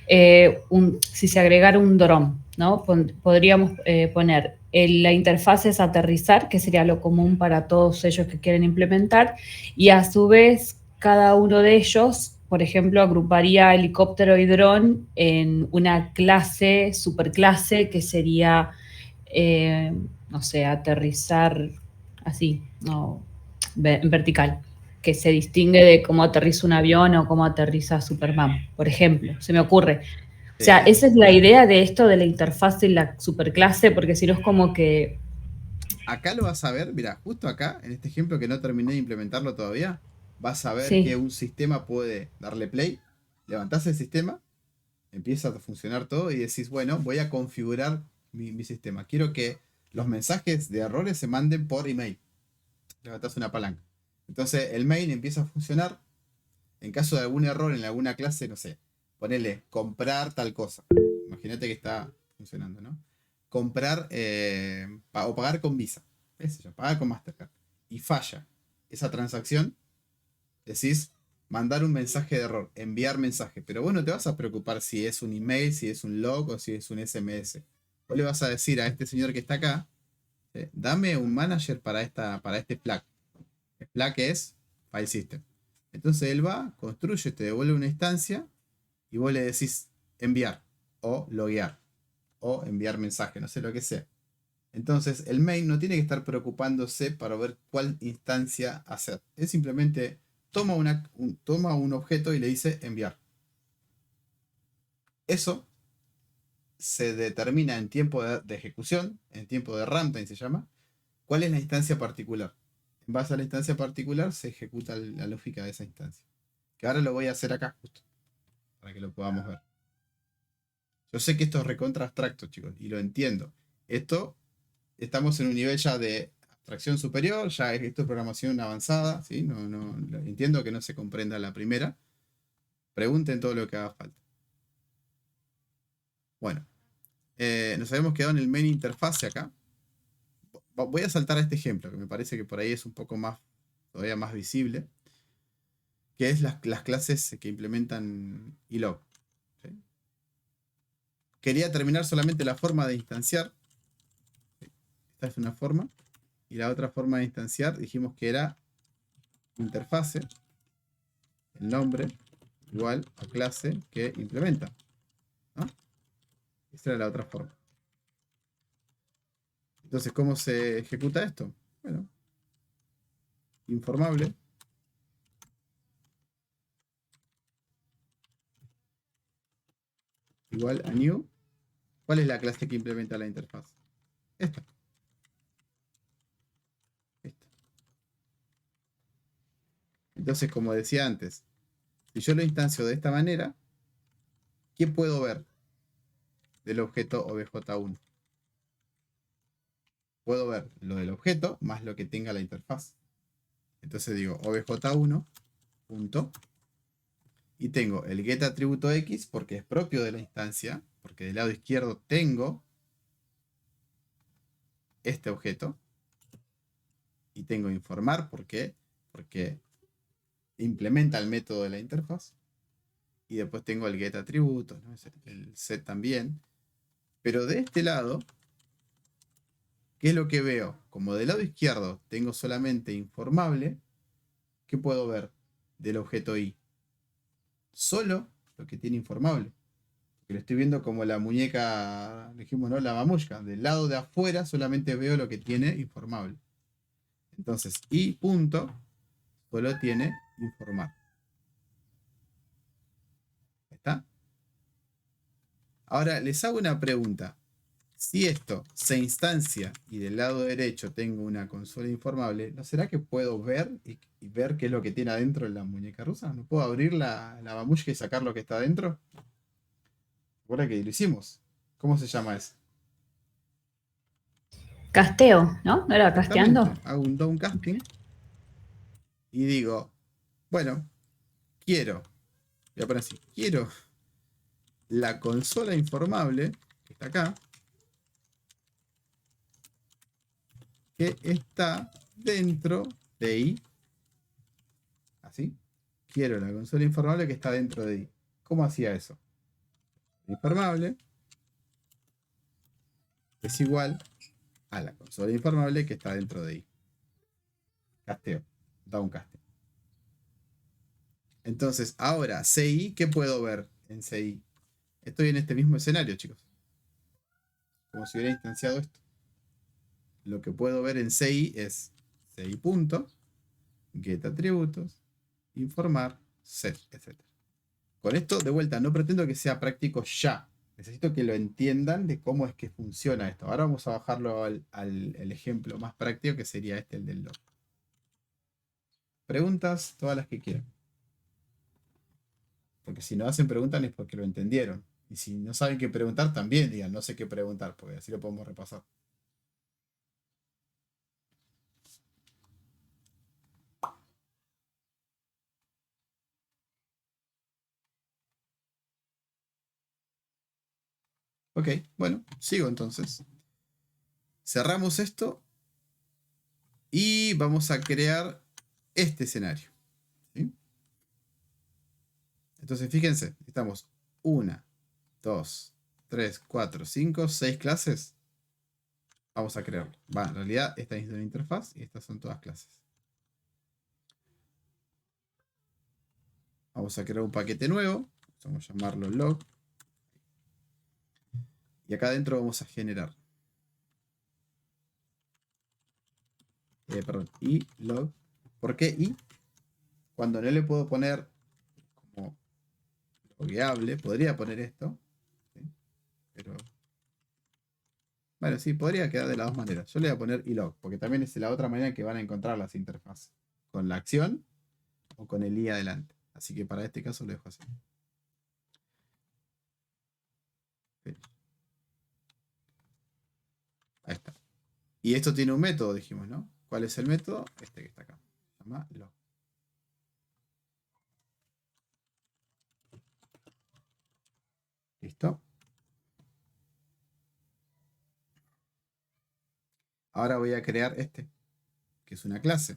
si se agregara un DROM, ¿no? Podríamos poner la interfaz es aterrizar, que sería lo común para todos ellos que quieren implementar, y a su vez cada uno de ellos, por ejemplo, agruparía helicóptero y dron en una clase, superclase, que sería no sé, aterrizar así, no, en vertical, que se distingue de cómo aterriza un avión o cómo aterriza Superman, por ejemplo, se me ocurre. O sea, Sí. esa es la idea de esto de la interfaz y la superclase, porque si no es como que... Acá lo vas a ver, mira, justo acá, en este ejemplo que no terminé de implementarlo todavía, vas a ver que Sí, un sistema puede darle play, levantás el sistema, empieza a funcionar todo y decís, bueno, voy a configurar mi sistema. Quiero que los mensajes de errores se manden por email. Levantás una palanca. Entonces el mail empieza a funcionar. En caso de algún error en alguna clase, no sé, ponele comprar tal cosa. Imagínate que está funcionando, ¿no? Comprar o pagar con Visa. ¿Qué sé yo? Pagar con Mastercard. Y falla esa transacción, decís mandar un mensaje de error, enviar mensaje. Pero vos no te vas a preocupar si es un email, si es un log o si es un SMS. Vos le vas a decir a este señor que está acá, dame un manager para este flag. El flag es file system. Entonces él va, construye, te devuelve una instancia y vos le decís enviar o loguear o enviar mensaje, no sé lo que sea. Entonces, el main no tiene que estar preocupándose para ver cuál instancia hacer. Es simplemente toma un objeto y le dice enviar. Eso se determina en tiempo de ejecución, en tiempo de runtime se llama, cuál es la instancia particular. En base a la instancia particular se ejecuta la lógica de esa instancia. Que ahora lo voy a hacer acá justo, para que lo podamos ver. Yo sé que esto es recontra abstracto, chicos, y lo entiendo. Estamos en un nivel ya de abstracción superior, ya esto es programación avanzada, ¿sí? Entiendo que no se comprenda a la primera. Pregunten todo lo que haga falta. Bueno, nos habíamos quedado en el main interface acá. Voy a saltar a este ejemplo, que me parece que por ahí es un poco más, todavía más visible, que es las clases que implementan ilog. ¿Sí? Quería terminar solamente la forma de instanciar. Esta es una forma. Y la otra forma de instanciar dijimos que era interfase, el nombre, igual a clase que implementa, ¿no? Esa era la otra forma. Entonces, ¿cómo se ejecuta esto? Bueno, informable. Igual a new. ¿Cuál es la clase que implementa la interfaz? Esta. Entonces, como decía antes, si yo lo instancio de esta manera, ¿qué puedo ver del objeto obj1? Puedo ver lo del objeto más lo que tenga la interfaz. Entonces digo obj1 punto, y tengo el get atributo x porque es propio de la instancia, porque del lado izquierdo tengo este objeto, y tengo informar porque implementa el método de la interfaz, y después tengo el get atributos, ¿no? El set también. Pero de este lado, ¿qué es lo que veo? Como del lado izquierdo tengo solamente informable, ¿qué puedo ver del objeto i? Solo lo que tiene informable. Porque lo estoy viendo como la muñeca, dijimos, ¿no? La mamushka. Del lado de afuera solamente veo lo que tiene informable. Entonces, i punto solo tiene informar. ¿Está? Ahora les hago una pregunta. Si esto se instancia y del lado derecho tengo una consola informable, ¿no será que puedo ver y ver qué es lo que tiene adentro de la muñeca rusa? ¿No puedo abrir la mamushka y sacar lo que está adentro? Recuerda que lo hicimos. ¿Cómo se llama eso? Casteo, ¿no? ¿No era Exactamente. casteando? Hago un downcasting y digo, bueno, quiero, voy a poner así, quiero la consola informable, que está acá, que está dentro de i. Así. Quiero la consola informable que está dentro de i. ¿Cómo hacía eso? Informable es igual a la consola informable que está dentro de i. Casteo. Downcasting. Entonces, ahora, CI, ¿qué puedo ver en CI? Estoy en este mismo escenario, chicos. Como si hubiera instanciado esto. Lo que puedo ver en CI es CI punto, get atributos, informar, set, etc. Con esto, de vuelta, no pretendo que sea práctico ya. Necesito que lo entiendan de cómo es que funciona esto. Ahora vamos a bajarlo al ejemplo más práctico, que sería este, el del log. Preguntas, todas las que quieran. Porque si no hacen preguntas es porque lo entendieron. Y si no saben qué preguntar, también digan, no sé qué preguntar, porque así lo podemos repasar. Ok, bueno, sigo entonces. Cerramos esto y vamos a crear este escenario. ¿Sí? Entonces, fíjense, estamos 1, 2, 3, 4, 5, 6 clases. Vamos a crearlo. En realidad, esta es una interfaz y estas son todas clases. Vamos a crear un paquete nuevo. Vamos a llamarlo log. Y acá adentro vamos a generar perdón, y log. ¿Por qué y? Cuando no le puedo poner como logueable, podría poner esto, ¿sí? Pero bueno, sí, podría quedar de las dos maneras. Yo le voy a poner ilog, porque también es la otra manera que van a encontrar las interfaces, con la acción o con el i adelante. Así que para este caso lo dejo así. Ahí está. Y esto tiene un método, dijimos, ¿no? ¿Cuál es el método? Este que está acá. Se llama log. ¿Listo? Ahora voy a crear este, que es una clase.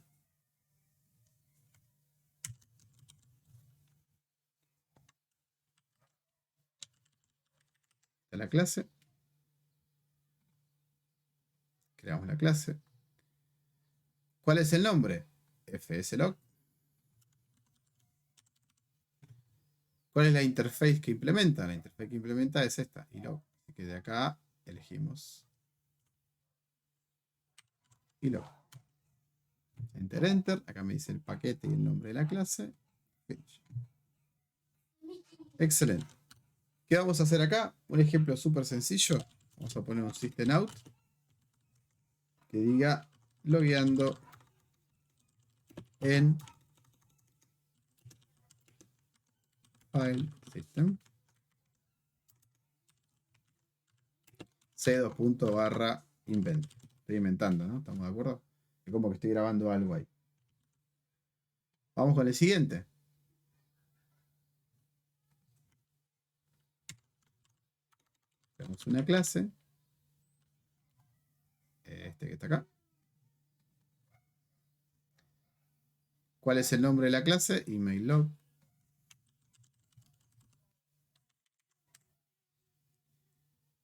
Esta es la clase. Creamos la clase. ¿Cuál es el nombre? fslog. ¿Cuál es la interface que implementa? La interface que implementa es esta, ilog. Así que de acá elegimos ilog. Enter, enter. Acá me dice el paquete y el nombre de la clase. Finish. Excelente. ¿Qué vamos a hacer acá? Un ejemplo súper sencillo. Vamos a poner un system out que diga logueando en file system c2.invent. Estoy inventando, ¿no? ¿Estamos de acuerdo? Es como que estoy grabando algo ahí. Vamos con el siguiente. Tenemos una clase. Este que está acá. ¿Cuál es el nombre de la clase? Email log.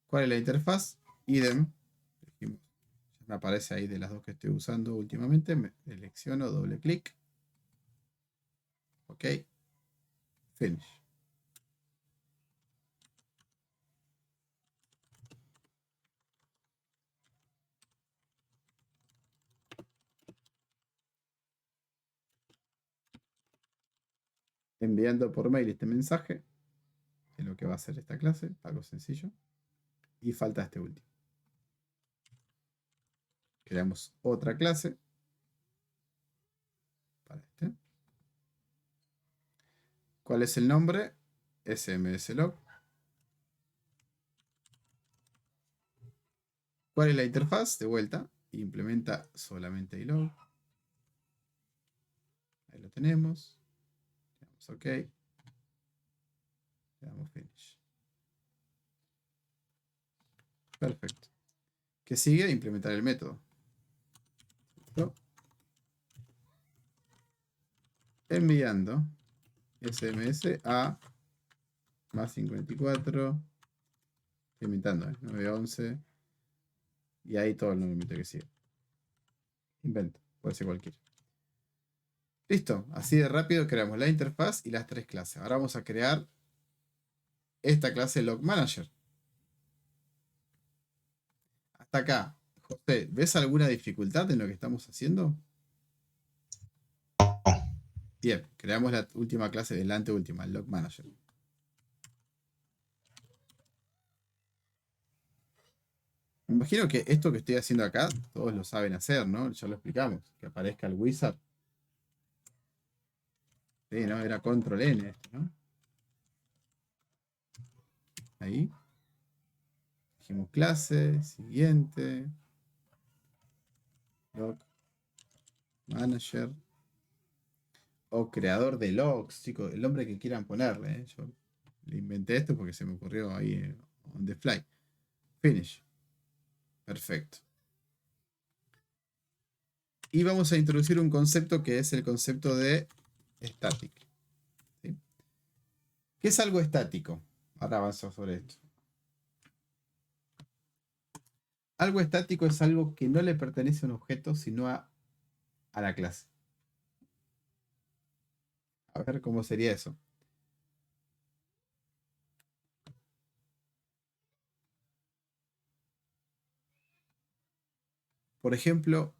¿Cuál es la interfaz? Idem. Ya me aparece ahí de las dos que estoy usando últimamente. Me selecciono, doble clic. Ok. Finish. Enviando por mail este mensaje. Es lo que va a hacer esta clase. Algo sencillo. Y falta este último. Creamos otra clase. Para este. ¿Cuál es el nombre? smslog. ¿Cuál es la interfaz? De vuelta. Implementa solamente ilog. Ahí lo tenemos. Le damos OK. Le damos Finish. Perfecto. ¿Qué sigue? Implementar el método. ¿Listo? Enviando SMS a más 54. Estoy inventando, 911. Y ahí todo el numerito que sigue. Invento. Puede ser cualquiera. Listo. Así de rápido creamos la interfaz y las tres clases. Ahora vamos a crear esta clase Log Manager. Hasta acá. José, ¿ves alguna dificultad en lo que estamos haciendo? Bien, creamos la última clase de la anteúltima, el Log Manager. Me imagino que esto que estoy haciendo acá, todos lo saben hacer, ¿no? Ya lo explicamos. Que aparezca el wizard. Sí, ¿no? Era control N esto, ¿no? Ahí. Dijimos clase, siguiente. Log Manager. O creador de logs, chicos. El nombre que quieran ponerle, ¿eh? Yo le inventé esto porque se me ocurrió ahí on the fly. Finish. Perfecto. Y vamos a introducir un concepto que es el concepto de static. ¿Sí? ¿Qué es algo estático? Ahora avanzo sobre esto. Algo estático es algo que no le pertenece a un objeto, sino a la clase. A ver cómo sería eso. Por ejemplo,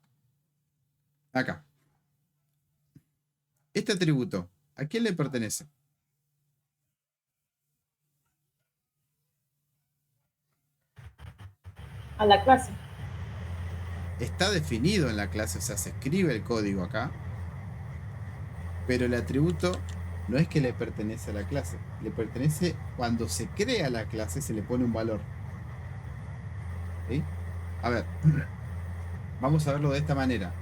Acá. Este atributo, ¿a quién le pertenece? A la clase. Está definido en la clase, o sea, se escribe el código acá, pero el atributo no es que le pertenece a la clase, le pertenece cuando se crea la clase, se le pone un valor. ¿Sí? A ver, vamos a verlo de esta manera.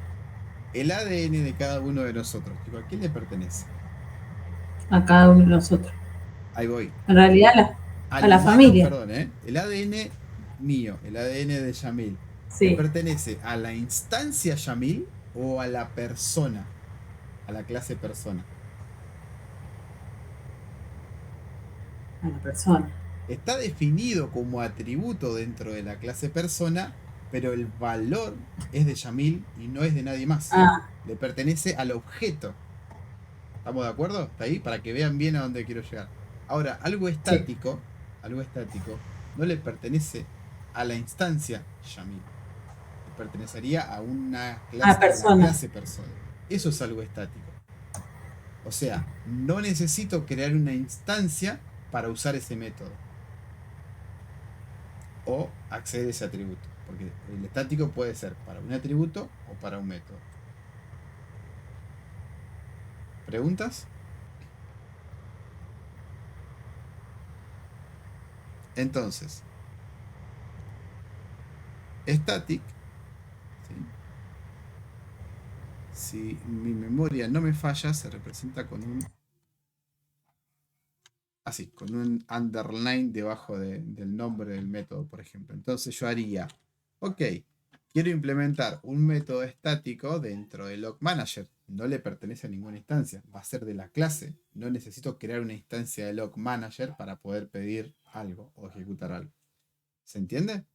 El ADN de cada uno de nosotros, chicos, ¿a quién le pertenece? A cada uno de nosotros. Ahí voy. En realidad Al a la humano, familia. perdón, el ADN mío, el ADN de Yamil, ¿le Sí. pertenece a la instancia Yamil o a la persona? A la clase persona. A la persona. Está definido como atributo dentro de la clase persona, pero el valor es de Yamil y no es de nadie más. Ah, Le pertenece al objeto. ¿Estamos de acuerdo? Está ahí para que vean bien a dónde quiero llegar. Ahora, algo estático no le pertenece a la instancia Yamil. Le pertenecería a una clase, a persona. la clase persona. Eso es algo estático. O sea, no necesito crear una instancia para usar ese método o acceder a ese atributo, porque el estático puede ser para un atributo o para un método. ¿Preguntas? Entonces, static, ¿sí? Si mi memoria no me falla, se representa con un así, con un underline debajo del nombre del método, por ejemplo. Entonces yo haría, ok, quiero implementar un método estático dentro del log manager. No le pertenece a ninguna instancia, va a ser de la clase. No necesito crear una instancia de log manager para poder pedir algo o ejecutar algo. ¿Se entiende?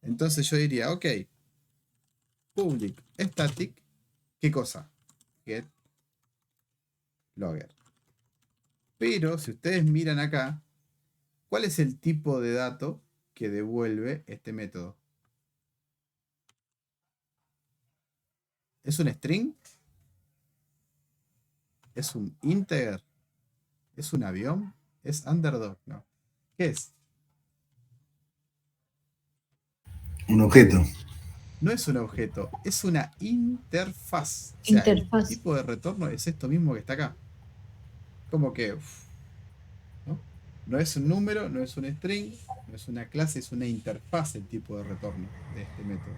Entonces yo diría, ok, public static, ¿qué cosa? Get logger. Pero si ustedes miran acá, ¿cuál es el tipo de dato que devuelve este método? ¿Es un string? ¿Es un integer? ¿Es un avión? ¿Es underdog? No. ¿Qué es? Un objeto. No es un objeto, es una interfaz. O sea, Interfaz. el tipo de retorno es esto mismo que está acá. Como que... ¿no? No es un número, no es un string, no es una clase, es una interfaz el tipo de retorno de este método.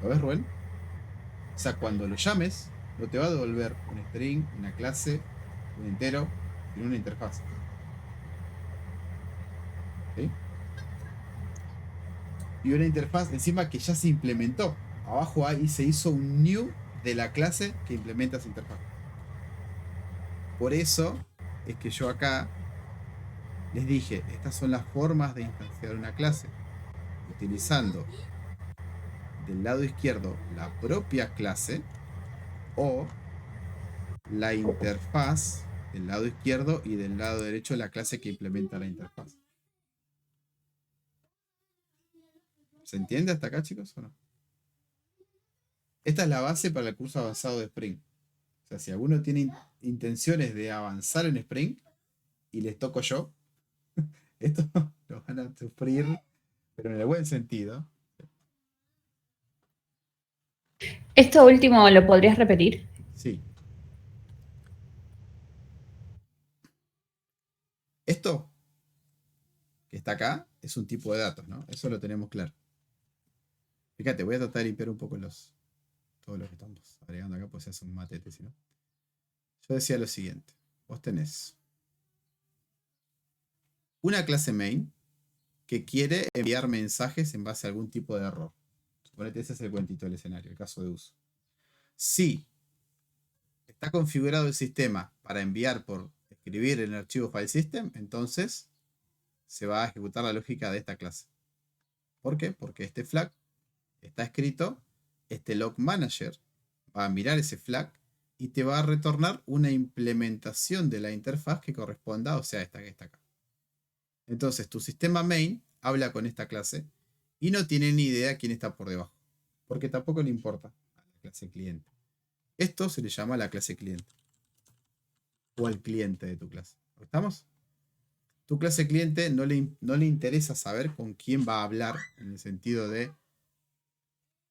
¿Lo ves, Rubén? O sea, cuando lo llames, no te va a devolver un string, una clase, un entero, sino una interfaz. ¿Sí? Y una interfaz encima que ya se implementó. Abajo ahí se hizo un new de la clase que implementa esa interfaz. Por eso es que yo acá les dije, estas son las formas de instanciar una clase. Utilizando del lado izquierdo la propia clase o la interfaz del lado izquierdo y del lado derecho la clase que implementa la interfaz. ¿Se entiende hasta acá, chicos, o no? Esta es la base para el curso avanzado de Spring. O sea, si alguno tiene intenciones de avanzar en Spring y les toco yo, esto lo van a sufrir, pero en el buen sentido. Esto último, ¿lo podrías repetir? Sí. Esto que está acá es un tipo de datos, ¿no? Eso lo tenemos claro. Fíjate, voy a tratar de limpiar un poco todos los que estamos agregando acá, pues se hace un matete, ¿sí, no? Yo decía lo siguiente. Vos tenés una clase main que quiere enviar mensajes en base a algún tipo de error. Suponete, ese es el cuentito del escenario, el caso de uso. Si está configurado el sistema para enviar por escribir en el archivo file system, entonces se va a ejecutar la lógica de esta clase. ¿Por qué? Porque este flag está escrito, este log manager va a mirar ese flag y te va a retornar una implementación de la interfaz que corresponda, o sea, esta que está acá. Entonces tu sistema main habla con esta clase y no tiene ni idea quién está por debajo, porque tampoco le importa a la clase cliente. Esto se le llama la clase cliente. O el cliente de tu clase. ¿Estamos? Tu clase cliente no le interesa saber con quién va a hablar, en el sentido de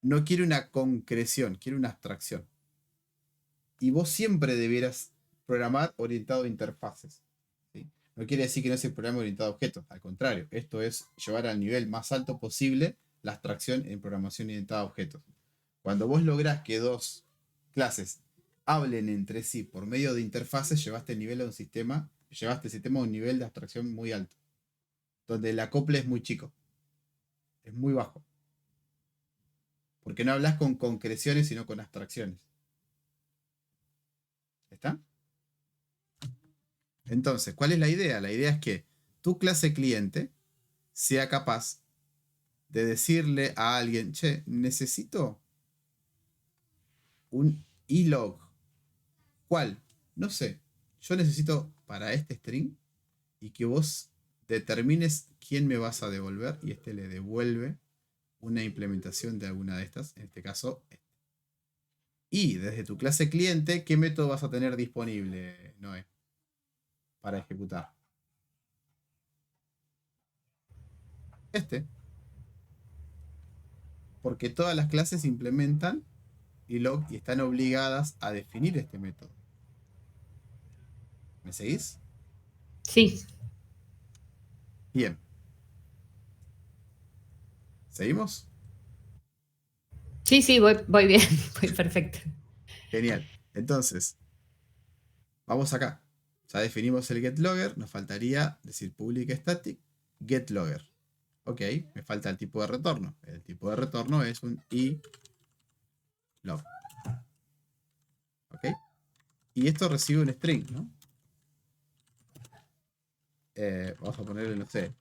no quiere una concreción, quiere una abstracción. Y vos siempre debieras programar orientado a interfaces. ¿Sí? No quiere decir que no se programa orientado a objetos, al contrario, esto es llevar al nivel más alto posible la abstracción en programación orientada a objetos. Cuando vos lográs que dos clases hablen entre sí por medio de interfaces, llevaste el sistema a un nivel de abstracción muy alto, donde el acople es muy chico, es muy bajo, porque no hablas con concreciones, sino con abstracciones. ¿Está? Entonces, ¿cuál es la idea? La idea es que tu clase cliente sea capaz de decirle a alguien, che, necesito un e-log. ¿Cuál? No sé. Yo necesito para este string y que vos determines quién me vas a devolver y este le devuelve una implementación de alguna de estas, en este caso este. Y desde tu clase cliente, ¿qué método vas a tener disponible, Noé, para ejecutar? Este. Porque todas las clases implementan e-log y están obligadas a definir este método. ¿Me seguís? Sí. Bien. ¿Seguimos? Sí, voy bien, voy perfecto. Genial. Entonces, vamos acá. Ya definimos el getLogger. Nos faltaría decir public static getLogger. Ok, me falta el tipo de retorno. El tipo de retorno es un e-log. Ok. Y esto recibe un string, ¿no? Vamos a ponerle, no sé.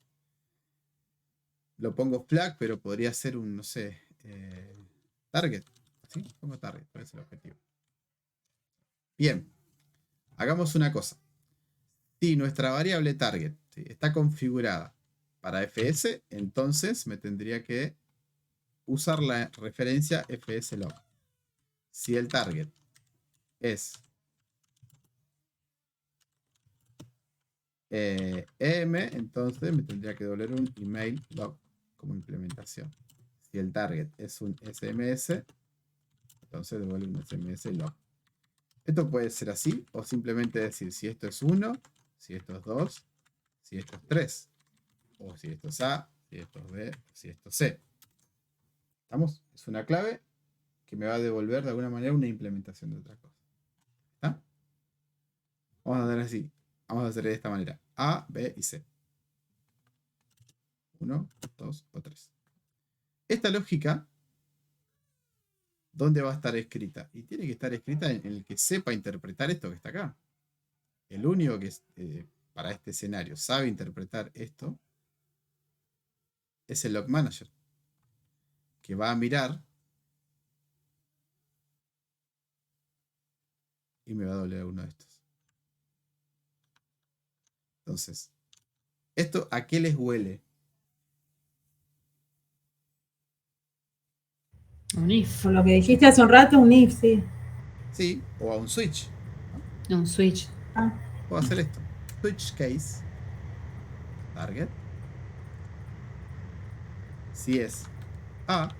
Lo pongo flag, pero podría ser un, no sé, target. ¿Sí? Pongo target, ¿cuál es el objetivo? Bien. Hagamos una cosa. Si nuestra variable target, ¿sí?, está configurada para fs, entonces me tendría que usar la referencia fslog. Si el target es em, entonces me tendría que devolver un email log como implementación. Si el target es un sms, entonces devuelve un sms log. Esto puede ser así, o simplemente decir si esto es 1, si esto es 2, si esto es 3, o si esto es A, si esto es B, si esto es C. ¿Estamos? Es una clave que me va a devolver de alguna manera una implementación de otra cosa. ¿Está? Vamos a hacer así. Vamos a hacer de esta manera. A, B y C. 1, 2 o 3. Esta lógica, ¿dónde va a estar escrita? Y tiene que estar escrita en el que sepa interpretar esto que está acá. El único que para este escenario sabe interpretar esto es el log manager, que va a mirar y me va a doler uno de estos. Entonces, ¿esto a qué les huele? Un if. Con lo que dijiste hace un rato, un if, sí. Sí, o a un switch. No, un switch. Puedo hacer esto. Switch case. Target. Si es A,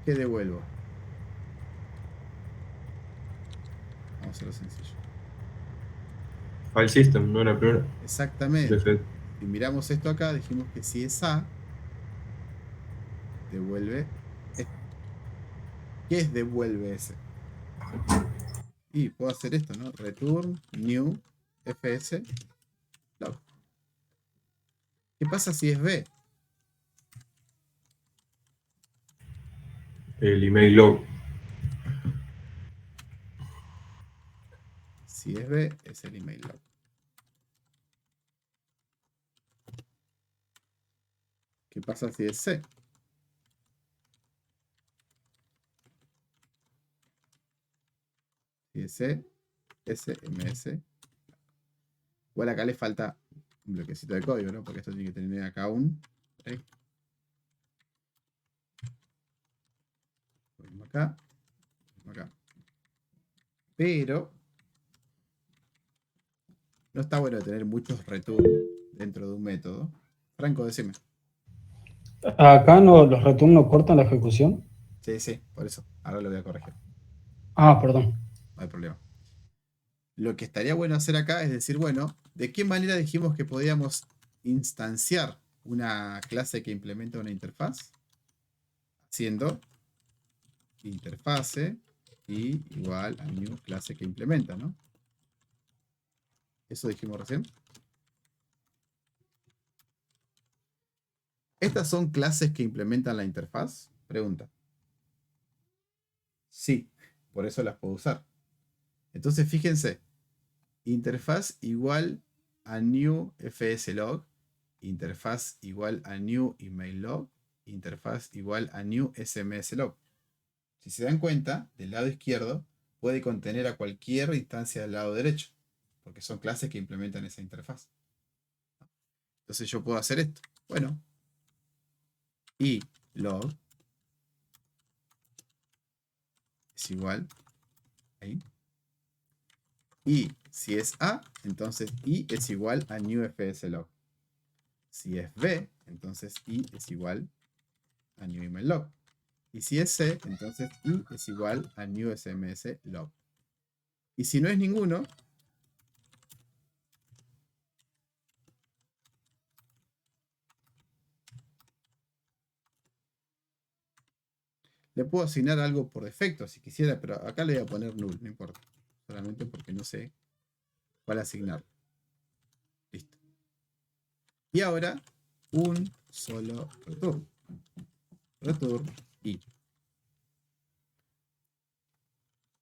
¿qué devuelvo? Vamos a hacerlo sencillo. File system, no era primero. Exactamente. Si miramos esto acá, dijimos que si es A, devuelve esto. ¿Qué es devuelve ese? Y puedo hacer esto, ¿no? Return new fs log. ¿Qué pasa si es B? El email log. Si es B, es el email log. ¿Qué pasa si es C? Si es C, SMS. Igual acá le falta un bloquecito de código, ¿no? Porque esto tiene que tener acá un break. acá, acá. Pero no está bueno tener muchos return dentro de un método. Franco, decime. Acá no, los return no cortan la ejecución. Sí, por eso. Ahora lo voy a corregir. Ah, perdón. No hay problema. Lo que estaría bueno hacer acá es decir, bueno, ¿de qué manera dijimos que podíamos instanciar una clase que implementa una interfaz? Haciendo interfase y igual a new clase que implementa, ¿no? Eso dijimos recién. ¿Estas son clases que implementan la interfaz? Pregunta. Sí, por eso las puedo usar. Entonces, fíjense. Interfaz igual a new fslog. Interfaz igual a new email log. Interfaz igual a new sms log. Si se dan cuenta, del lado izquierdo puede contener a cualquier instancia del lado derecho. Porque son clases que implementan esa interfaz. Entonces yo puedo hacer esto. Bueno. Y log es igual ahí. Y si es A, entonces I es igual a new fslog. Si es B, entonces I es igual a new email log. Y si es C, entonces I es igual a new sms log. Y si no es ninguno, le puedo asignar algo por defecto si quisiera, pero acá le voy a poner null, no importa. Solamente porque no sé cuál asignar. Listo. Y ahora, un solo return. Return I.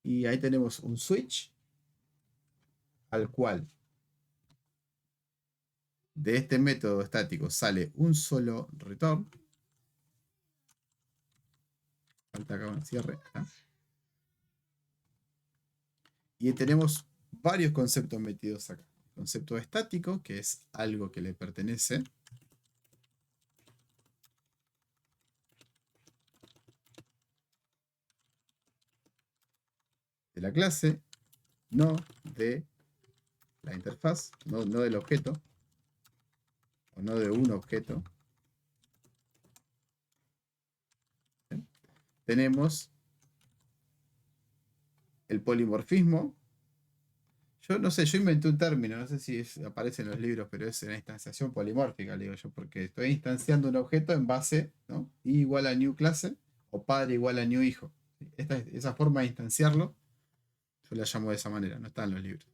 Y ahí tenemos un switch al cual de este método estático sale un solo return. Falta acá un cierre. Acá. Y tenemos varios conceptos metidos acá. Concepto estático, que es algo que le pertenece. De la clase, no de la interfaz, no del objeto, o no de un objeto. ¿Sí? Tenemos el polimorfismo. Yo no sé, yo inventé un término, no sé si aparece en los libros, pero es una instanciación polimórfica, le digo yo, porque estoy instanciando un objeto en base, ¿no? I igual a new clase, o padre igual a new hijo. Esa forma de instanciarlo, yo la llamo de esa manera, no está en los libros.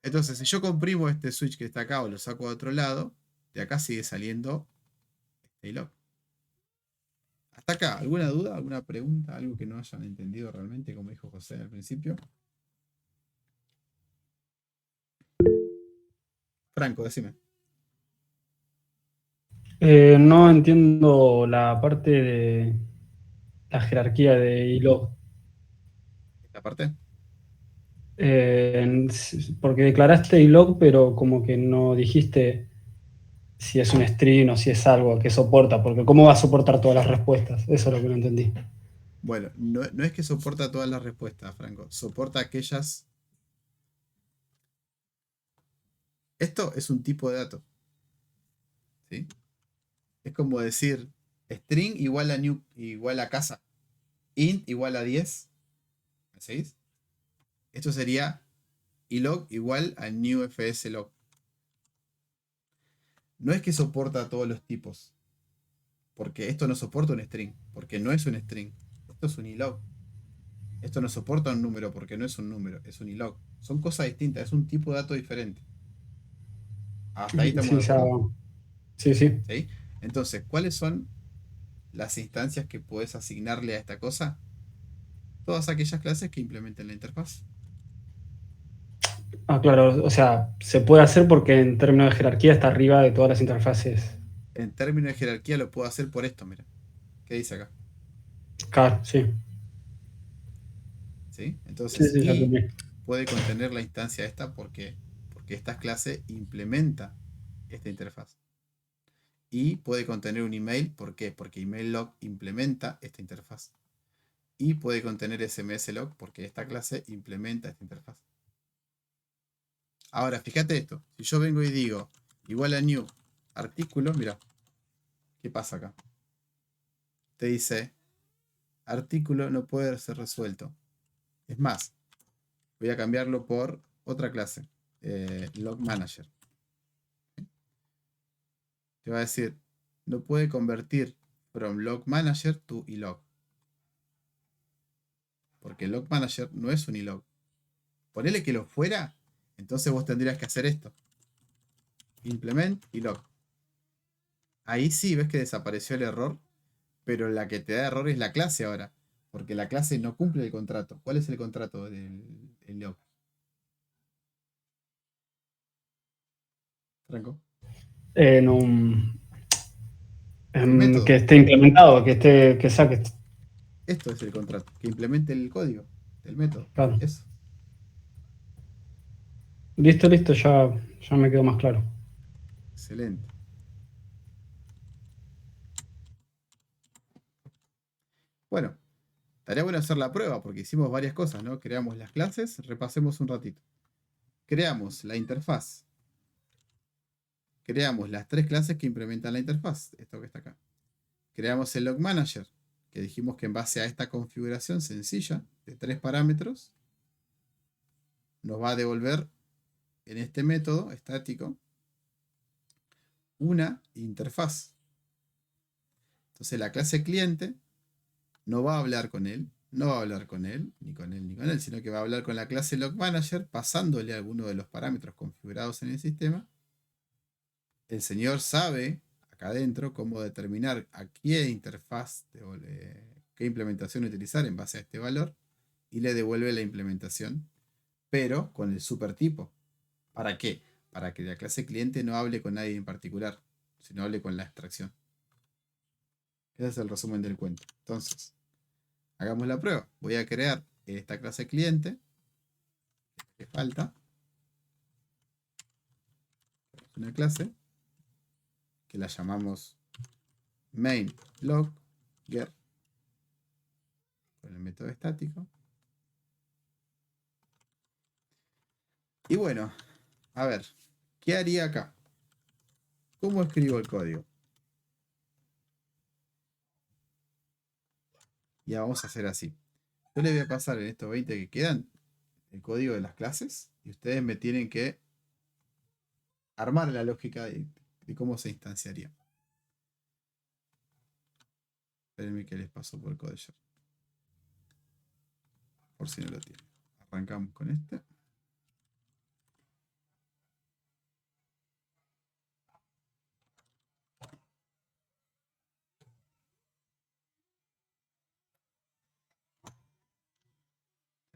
Entonces, si yo comprimo este switch que está acá o lo saco de otro lado, de acá sigue saliendo este log. Hasta acá, ¿alguna duda? ¿Alguna pregunta? ¿Algo que no hayan entendido realmente, como dijo José al principio? Franco, decime. No entiendo la parte de la jerarquía de ILO. ¿Esta parte? Porque declaraste ILOG, pero como que no dijiste si es un string o si es algo que soporta, porque ¿cómo va a soportar todas las respuestas? Eso es lo que no entendí. Bueno, no es que soporta todas las respuestas, Franco. Soporta aquellas. Esto es un tipo de dato. ¿Sí? Es como decir string igual a new igual a casa. Int igual a 10. ¿Me seguís? Esto sería ilog igual a new fslog. No es que soporta todos los tipos. Porque esto no soporta un string. Porque no es un string. Esto es un ilog. Esto no soporta un número porque no es un número, es un ilog. Son cosas distintas, es un tipo de dato diferente. Hasta ahí estamos Sí, de acuerdo. sí, sí. ¿Sí? Entonces, ¿cuáles son las instancias que puedes asignarle a esta cosa? Todas aquellas clases que implementen la interfaz. Ah, claro, o sea, se puede hacer porque en términos de jerarquía está arriba de todas las interfaces. En términos de jerarquía lo puedo hacer por esto, mira. ¿Qué dice acá? Claro, sí. ¿Sí? Sí, Entonces, sí, ya y entendí. puede contener la instancia esta porque esta clase implementa esta interfaz. Y puede contener un email, ¿por qué? Porque email log implementa esta interfaz. y puede contener SMS log porque esta clase implementa esta interfaz. Ahora, fíjate esto. Si yo vengo y digo igual a new artículo, mira, ¿qué pasa acá? Te dice artículo no puede ser resuelto. Es más, voy a cambiarlo por otra clase, log manager. Te va a decir, no puede convertir from log manager to ilog. Porque el log manager no es un ilog. Ponele que lo fuera, entonces vos tendrías que hacer esto. Implement ilog. Ahí sí ves que desapareció el error, pero la que te da error es la clase ahora. Porque la clase no cumple el contrato. ¿Cuál es el contrato del log? Franco. En un... El método. que esté implementado, que saque. Esto es el contrato. Que implemente el código del método. Claro. Eso. Listo, ya me quedó más claro. Excelente. Bueno, estaría bueno hacer la prueba porque hicimos varias cosas, ¿no? Creamos las clases, repasemos un ratito. Creamos la interfaz. Creamos las 3 clases que implementan la interfaz. Esto que está acá. Creamos el log manager, que dijimos que en base a esta configuración sencilla de 3 parámetros, nos va a devolver en este método estático una interfaz. Entonces la clase cliente no va a hablar con él, no va a hablar con él, ni con él, ni con él, sino que va a hablar con la clase log manager pasándole alguno de los parámetros configurados en el sistema. El señor sabe acá adentro cómo determinar a qué interfaz, qué implementación utilizar en base a este valor y le devuelve la implementación, pero con el supertipo. ¿Para qué? Para que la clase cliente no hable con nadie en particular, sino hable con la abstracción. Ese es el resumen del cuento. Entonces, hagamos la prueba. Voy a crear esta clase cliente que falta. Una clase que la llamamos main log get con el método estático. Y bueno, a ver, ¿qué haría acá? ¿Cómo escribo el código? Ya vamos a hacer así. Yo les voy a pasar en estos 20 que quedan el código de las clases y ustedes me tienen que armar la lógica de cómo se instanciaría. Espérenme que les paso por Codejar. Por si no lo tienen. Arrancamos con este.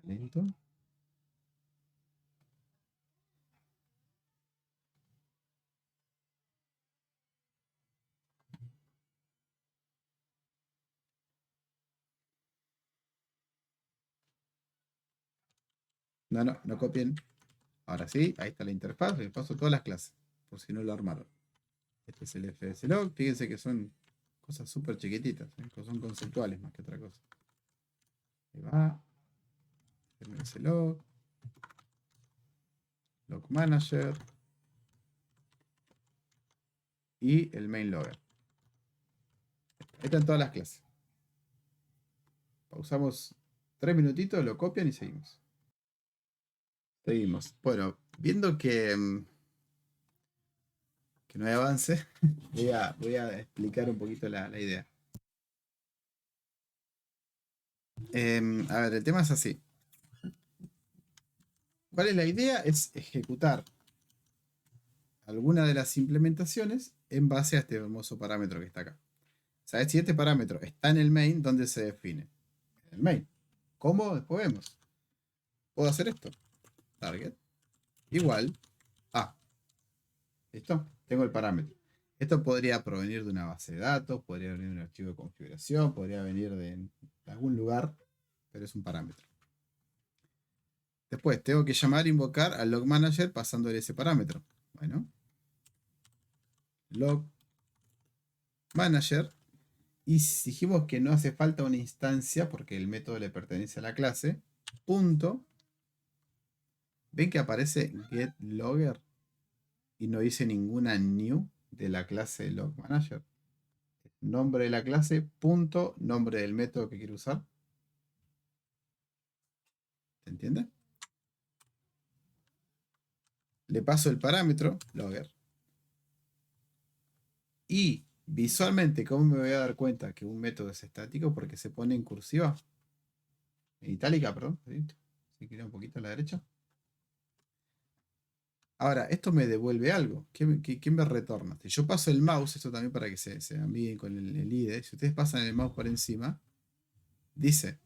Lento. No copien. Ahora sí, ahí está la interfaz. Les paso todas las clases, por si no lo armaron. Este es el FSLog. Fíjense que son cosas súper chiquititas, son conceptuales más que otra cosa. Ahí va. FSLog. Log Manager. Y el main logger. Ahí están todas las clases. Pausamos 3 minutitos, lo copian y seguimos. Seguimos. Bueno, viendo que no hay avance, voy a explicar un poquito la idea. A ver, el tema es así. ¿Cuál es la idea? Es ejecutar alguna de las implementaciones en base a este hermoso parámetro que está acá. ¿Sabes? Si este parámetro está en el main, ¿dónde se define? En el main. ¿Cómo? Después vemos. Puedo hacer esto. Target igual a. ¿Listo? Tengo el parámetro. Esto podría provenir de una base de datos, podría venir de un archivo de configuración, podría venir de algún lugar, pero es un parámetro. Después tengo que llamar e invocar al log manager pasándole ese parámetro. Bueno, log manager Y dijimos que no hace falta una instancia porque el método le pertenece a la clase. Punto. ¿Ven que aparece getLogger? Y no dice ninguna new de la clase LogManager. Nombre de la clase, punto, nombre del método que quiero usar. ¿Se entiende? Le paso el parámetro, logger. Y visualmente, ¿cómo me voy a dar cuenta que un método es estático? Porque se pone en cursiva. En itálica, perdón. Si quiero un poquito a la derecha. Ahora, esto me devuelve algo. ¿Qué me retorna? Si yo paso el mouse, esto también para que se amiguen con el IDE. Si ustedes pasan el mouse por encima, dice,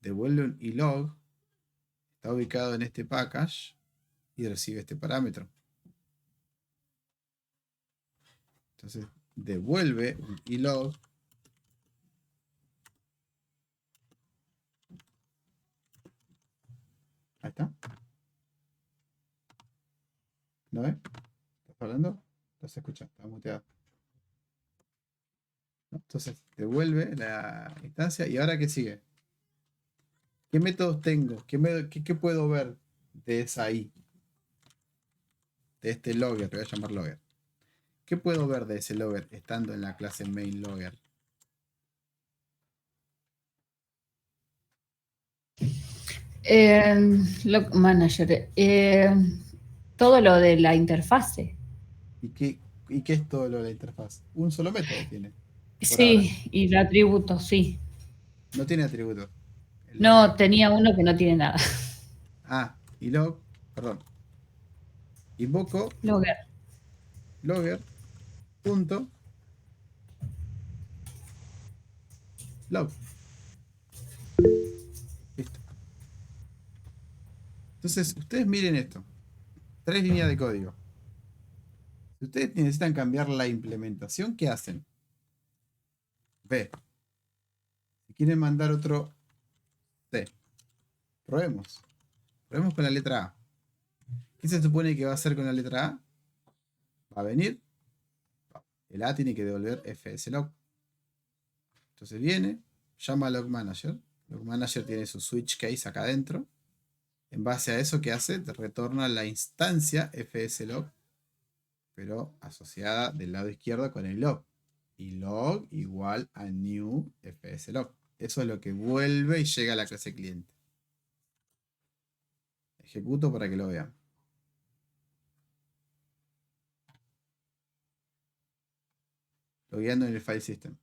devuelve un ilog. Está ubicado en este package y recibe este parámetro. Entonces, devuelve un ilog. Ahí está. ¿No ves? ¿Estás hablando? No se escucha, está muteado. ¿No? Entonces, devuelve la instancia. ¿Y ahora qué sigue? ¿Qué métodos tengo? ¿Qué puedo ver de esa I? De este logger, le voy a llamar logger. ¿Qué puedo ver de ese logger estando en la clase main logger? Log Manager. Todo lo de la interfase. ¿Y qué es todo lo de la interfaz? Un solo método tiene. Por Sí, ahora. y el atributo, sí. No tiene atributos. El No, logger. tenía uno que no tiene nada. Ah, y log, perdón. Invoco Logger. logger punto log. Listo. Entonces, ustedes miren esto. 3 líneas de código. Si ustedes necesitan cambiar la implementación, ¿qué hacen? B. Si quieren mandar otro C. Probemos. Probemos con la letra A. ¿Qué se supone que va a hacer con la letra A? Va a venir. El A tiene que devolver fslog. Entonces viene, llama a log manager. Log manager tiene su switch case acá adentro. En base a eso, ¿qué hace? Te retorna la instancia fslog, pero asociada del lado izquierdo con el log. Y log igual a new fslog. Eso es lo que vuelve y llega a la clase cliente. Ejecuto para que lo vean. Logueando en el file system.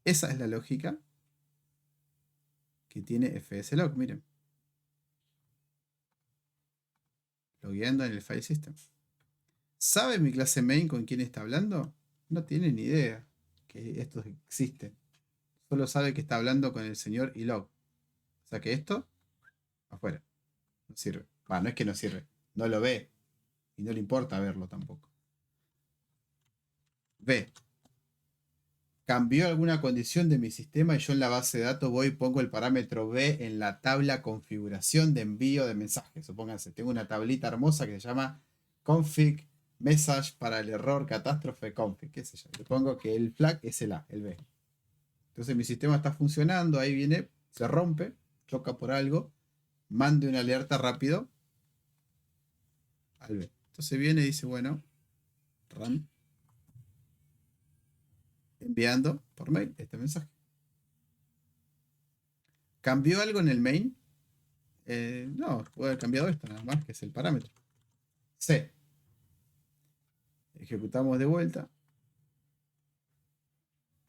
Esa es la lógica que tiene fslog, miren. Logueando en el file system. ¿Sabe mi clase main con quién está hablando? No tiene ni idea que esto existe. Solo sabe que está hablando con el señor ilog. O sea que esto, afuera. No sirve. Bueno, no es que no sirve. No lo ve. Y no le importa verlo tampoco. Ve. Cambió alguna condición de mi sistema y yo en la base de datos voy y pongo el parámetro B en la tabla configuración de envío de mensajes. Supónganse, tengo una tablita hermosa que se llama config message para el error catástrofe config, qué sé yo. Le pongo que el flag es el A, el B. Entonces mi sistema está funcionando, ahí viene, se rompe, choca por algo, mande una alerta rápido al B. Entonces viene y dice, bueno, run, enviando por mail este mensaje. ¿Cambió algo en el main? No, puede haber cambiado esto nada más, que es el parámetro. C. Ejecutamos de vuelta.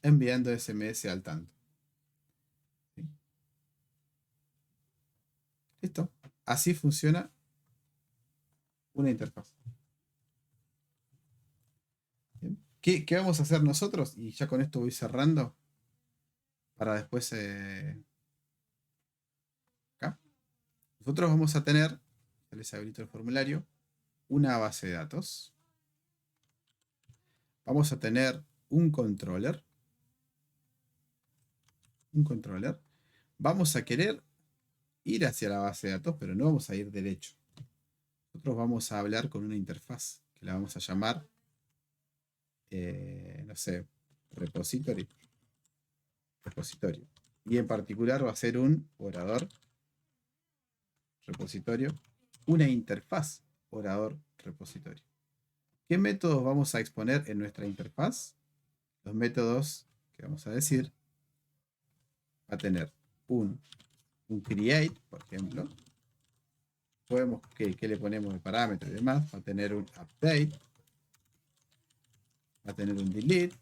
Enviando SMS al tanto. ¿Sí? Listo. Así funciona una interfaz. Bien. ¿Qué vamos a hacer nosotros? Y ya con esto voy cerrando. Para después... acá. Nosotros vamos a tener, ya les habilito el formulario, una base de datos. Vamos a tener un controller. Vamos a querer ir hacia la base de datos, pero no vamos a ir derecho. Nosotros vamos a hablar con una interfaz que la vamos a llamar, no sé, repository. repositorio. Y en particular va a ser un orador repositorio, una interfaz orador repositorio. ¿Qué métodos vamos a exponer en nuestra interfaz? Los métodos que vamos a decir va a tener un create, por ejemplo. Podemos, ¿qué le ponemos de parámetro y demás? Va a tener un update, va a tener un delete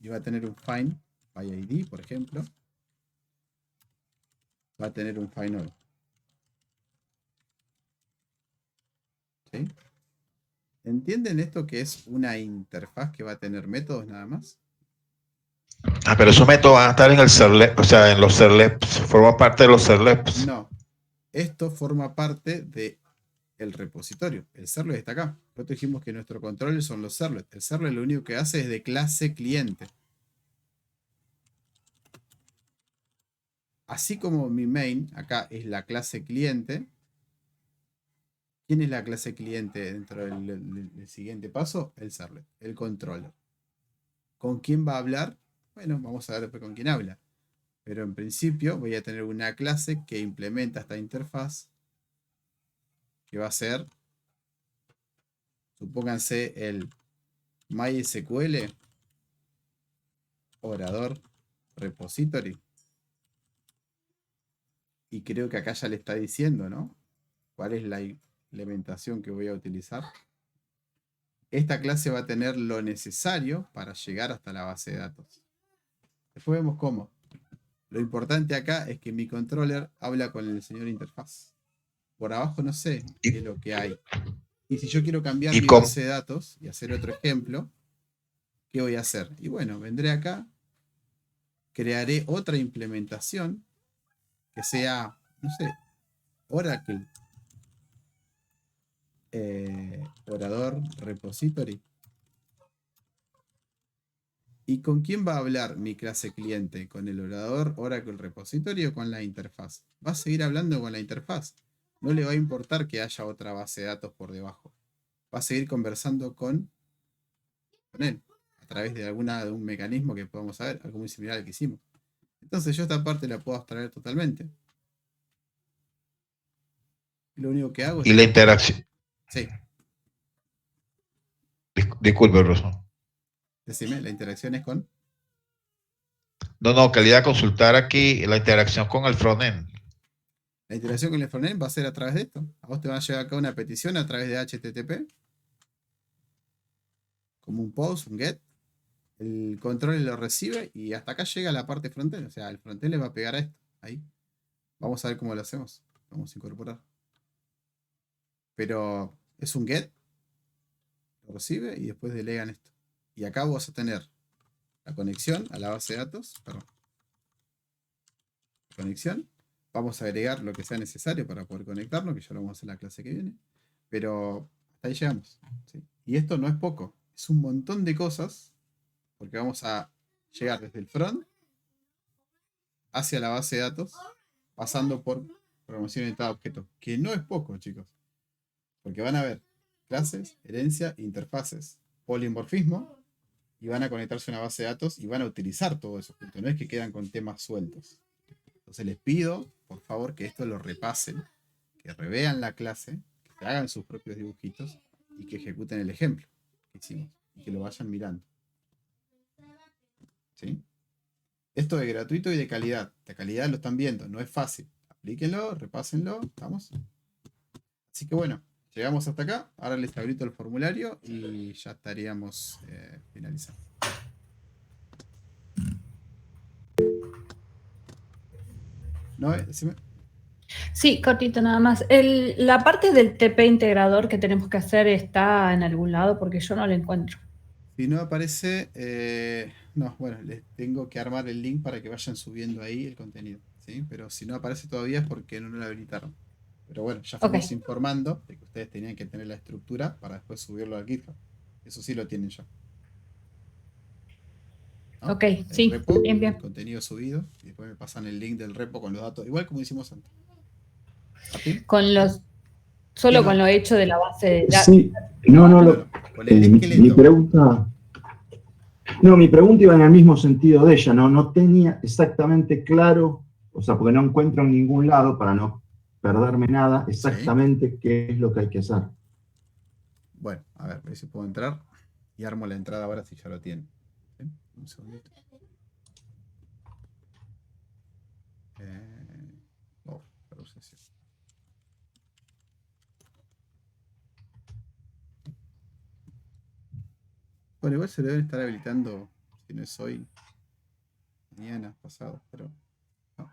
y va a tener un find by ID, por ejemplo. Va a tener un find all. ¿Sí? ¿Entienden esto que es una interfaz que va a tener métodos nada más? Ah, pero esos métodos van a estar en el servlet, o sea, en los servlets, forma parte de los servlets. No. Esto forma parte del repositorio. El servlet está acá. Nosotros dijimos que nuestro control son los servlets. El servlet lo único que hace es de clase cliente. Así como mi main acá es la clase cliente. ¿Quién es la clase cliente dentro del siguiente paso? El servlet, el controller. ¿Con quién va a hablar? Bueno, vamos a ver después con quién habla. Pero en principio voy a tener una clase que implementa esta interfaz. Que va a ser, supónganse, el MySQL orador repository. Y creo que acá ya le está diciendo, ¿no? ¿Cuál es la implementación que voy a utilizar? Esta clase va a tener lo necesario para llegar hasta la base de datos. Después vemos cómo. Lo importante acá es que mi controller habla con el señor interfaz. Por abajo no sé qué es lo que hay. Y si yo quiero cambiar mi base de datos y hacer otro ejemplo, ¿qué voy a hacer? Y bueno, vendré acá, crearé otra implementación que sea, no sé, Oracle. Orador repository. ¿Y con quién va a hablar mi clase cliente? ¿Con el orador Oracle repository o con la interfaz? Va a seguir hablando con la interfaz. No le va a importar que haya otra base de datos por debajo. Va a seguir conversando con él a través de un mecanismo que podemos saber, algo muy similar al que hicimos. Entonces yo esta parte la puedo abstraer totalmente. Y lo único que hago es... Y la interacción. Sí. Disculpe, Rosso. Decime, la interacción es con... No, quería consultar aquí la interacción con el frontend. La interacción con el frontend va a ser a través de esto. A vos te va a llegar acá una petición a través de HTTP. Como un post, un get. El control lo recibe y hasta acá llega la parte frontend. O sea, el frontend le va a pegar a esto. Ahí. Vamos a ver cómo lo hacemos. Vamos a incorporar. Pero es un get. Lo recibe y después delegan esto. Y acá vas a tener la conexión a la base de datos. Perdón. Conexión. Vamos a agregar lo que sea necesario para poder conectarnos, que ya lo vamos a hacer en la clase que viene. Pero hasta ahí llegamos. ¿Sí? Y esto no es poco. Es un montón de cosas. Porque vamos a llegar desde el front hacia la base de datos, pasando por programación orientada a objetos. Que no es poco, chicos. Porque van a ver clases, herencia, interfaces, polimorfismo, y van a conectarse a una base de datos y van a utilizar todo eso. No es que quedan con temas sueltos. Entonces les pido, por favor, que esto lo repasen, que revean la clase, que se hagan sus propios dibujitos y que ejecuten el ejemplo que hicimos y que lo vayan mirando. ¿Sí? Esto es gratuito y de calidad. De calidad lo están viendo, no es fácil. Aplíquenlo, repásenlo, ¿estamos? Así que bueno, llegamos hasta acá. Ahora les habilito el formulario y ya estaríamos finalizando. ¿No? Decime. Sí, cortito nada más. La parte del TP integrador que tenemos que hacer está en algún lado porque yo no lo encuentro. Si no aparece, no, bueno, les tengo que armar el link para que vayan subiendo ahí el contenido, ¿sí? Pero si no aparece todavía es porque no lo habilitaron. Pero bueno, ya fuimos informando de que ustedes tenían que tener la estructura para después subirlo al GitHub. Eso sí lo tienen ya. ¿No? Ok, El sí, repo, bien, bien. el contenido subido, y después me pasan el link del repo con los datos, igual como hicimos antes. ¿Martín? Solo con lo hecho de la base de datos. Sí, con el link que mi pregunta... No, mi pregunta iba en el mismo sentido de ella, no tenía exactamente claro, o sea, porque no encuentro en ningún lado, para no perderme nada, exactamente qué es lo que hay que hacer. Bueno, a ver si puedo entrar y armo la entrada ahora si ya lo tiene. ¿Sí? Un segundito. Procesión. Bueno, igual se lo deben estar habilitando, si no es hoy, mañana, pasado, pero no.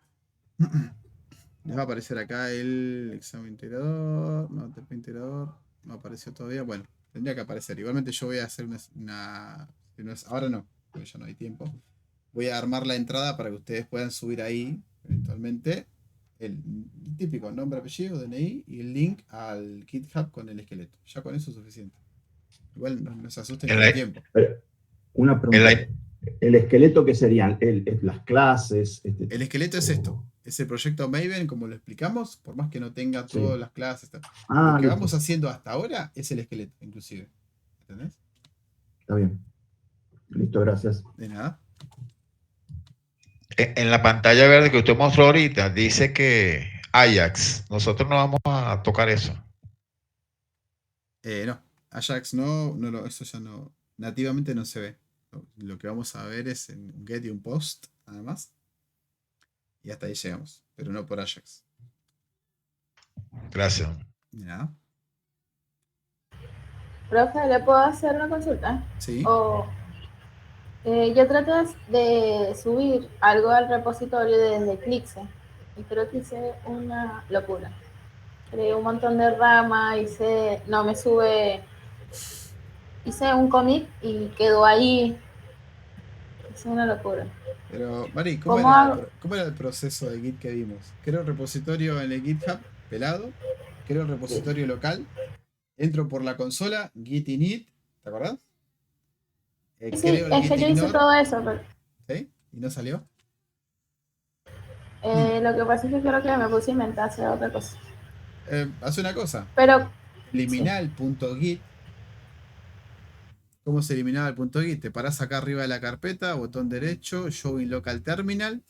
Les va a aparecer acá el examen integrador, no, TP integrador, no apareció todavía. Bueno, tendría que aparecer. Igualmente yo voy a hacer si no es, ahora no, porque ya no hay tiempo. Voy a armar la entrada para que ustedes puedan subir ahí, eventualmente, el típico nombre, apellido, DNI y el link al GitHub con el esqueleto. Ya con eso es suficiente. Igual no se asusten En con la, el tiempo. Una en pregunta. la- ¿El esqueleto qué serían? Las clases? El esqueleto es esto. Es el proyecto Maven, como lo explicamos, por más que no tenga Sí. todas las clases. Lo que listo. vamos haciendo hasta ahora es el esqueleto, inclusive. ¿Entendés? Está bien. Listo, gracias. De nada. en la pantalla verde que usted mostró ahorita, dice que Ajax. Nosotros no vamos a tocar eso. No. Ajax eso ya no. Nativamente no se ve. Lo que vamos a ver es un get y un post, nada más. Y hasta ahí llegamos. Pero no por Ajax. Gracias. De nada. Profe, ¿le puedo hacer una consulta? Sí. Yo trato de subir algo al repositorio desde Clixe y creo que hice una locura. Creé un montón de ramas, no me sube, hice un commit y quedó ahí. Es una locura. Pero, Mari, ¿Cómo ¿cómo era el proceso de Git que vimos? Creo el repositorio en el GitHub, pelado. Creo el repositorio local. Entro por la consola, git init, ¿te acordás? Sí, Creo el es git que yo hice ignore, todo eso, pero ¿sí? ¿Y no salió? lo que pasa es que creo que me puse a inventar hacer otra cosa. Haz una cosa. Pero Elimina el punto .git. ¿Cómo se eliminaba el punto .git? Te parás acá arriba de la carpeta, botón derecho, show in local terminal,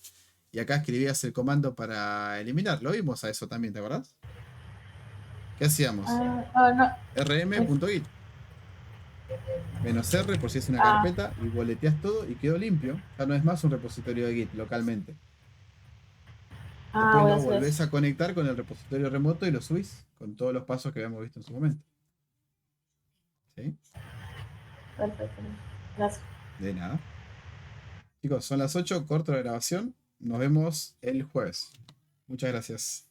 y acá escribías el comando para eliminar. Lo vimos a eso también, ¿te acordás? ¿Qué hacíamos? no. rm.git. -r por si es una carpeta, y boleteas todo y quedó limpio. Ya no es más un repositorio de Git localmente. Después voy a lo hacer volvés eso. a conectar con el repositorio remoto y lo subís con todos los pasos que habíamos visto en su momento. ¿Sí? Perfecto. Gracias. De nada. Chicos, son las 8, corto la grabación. Nos vemos el jueves. Muchas gracias.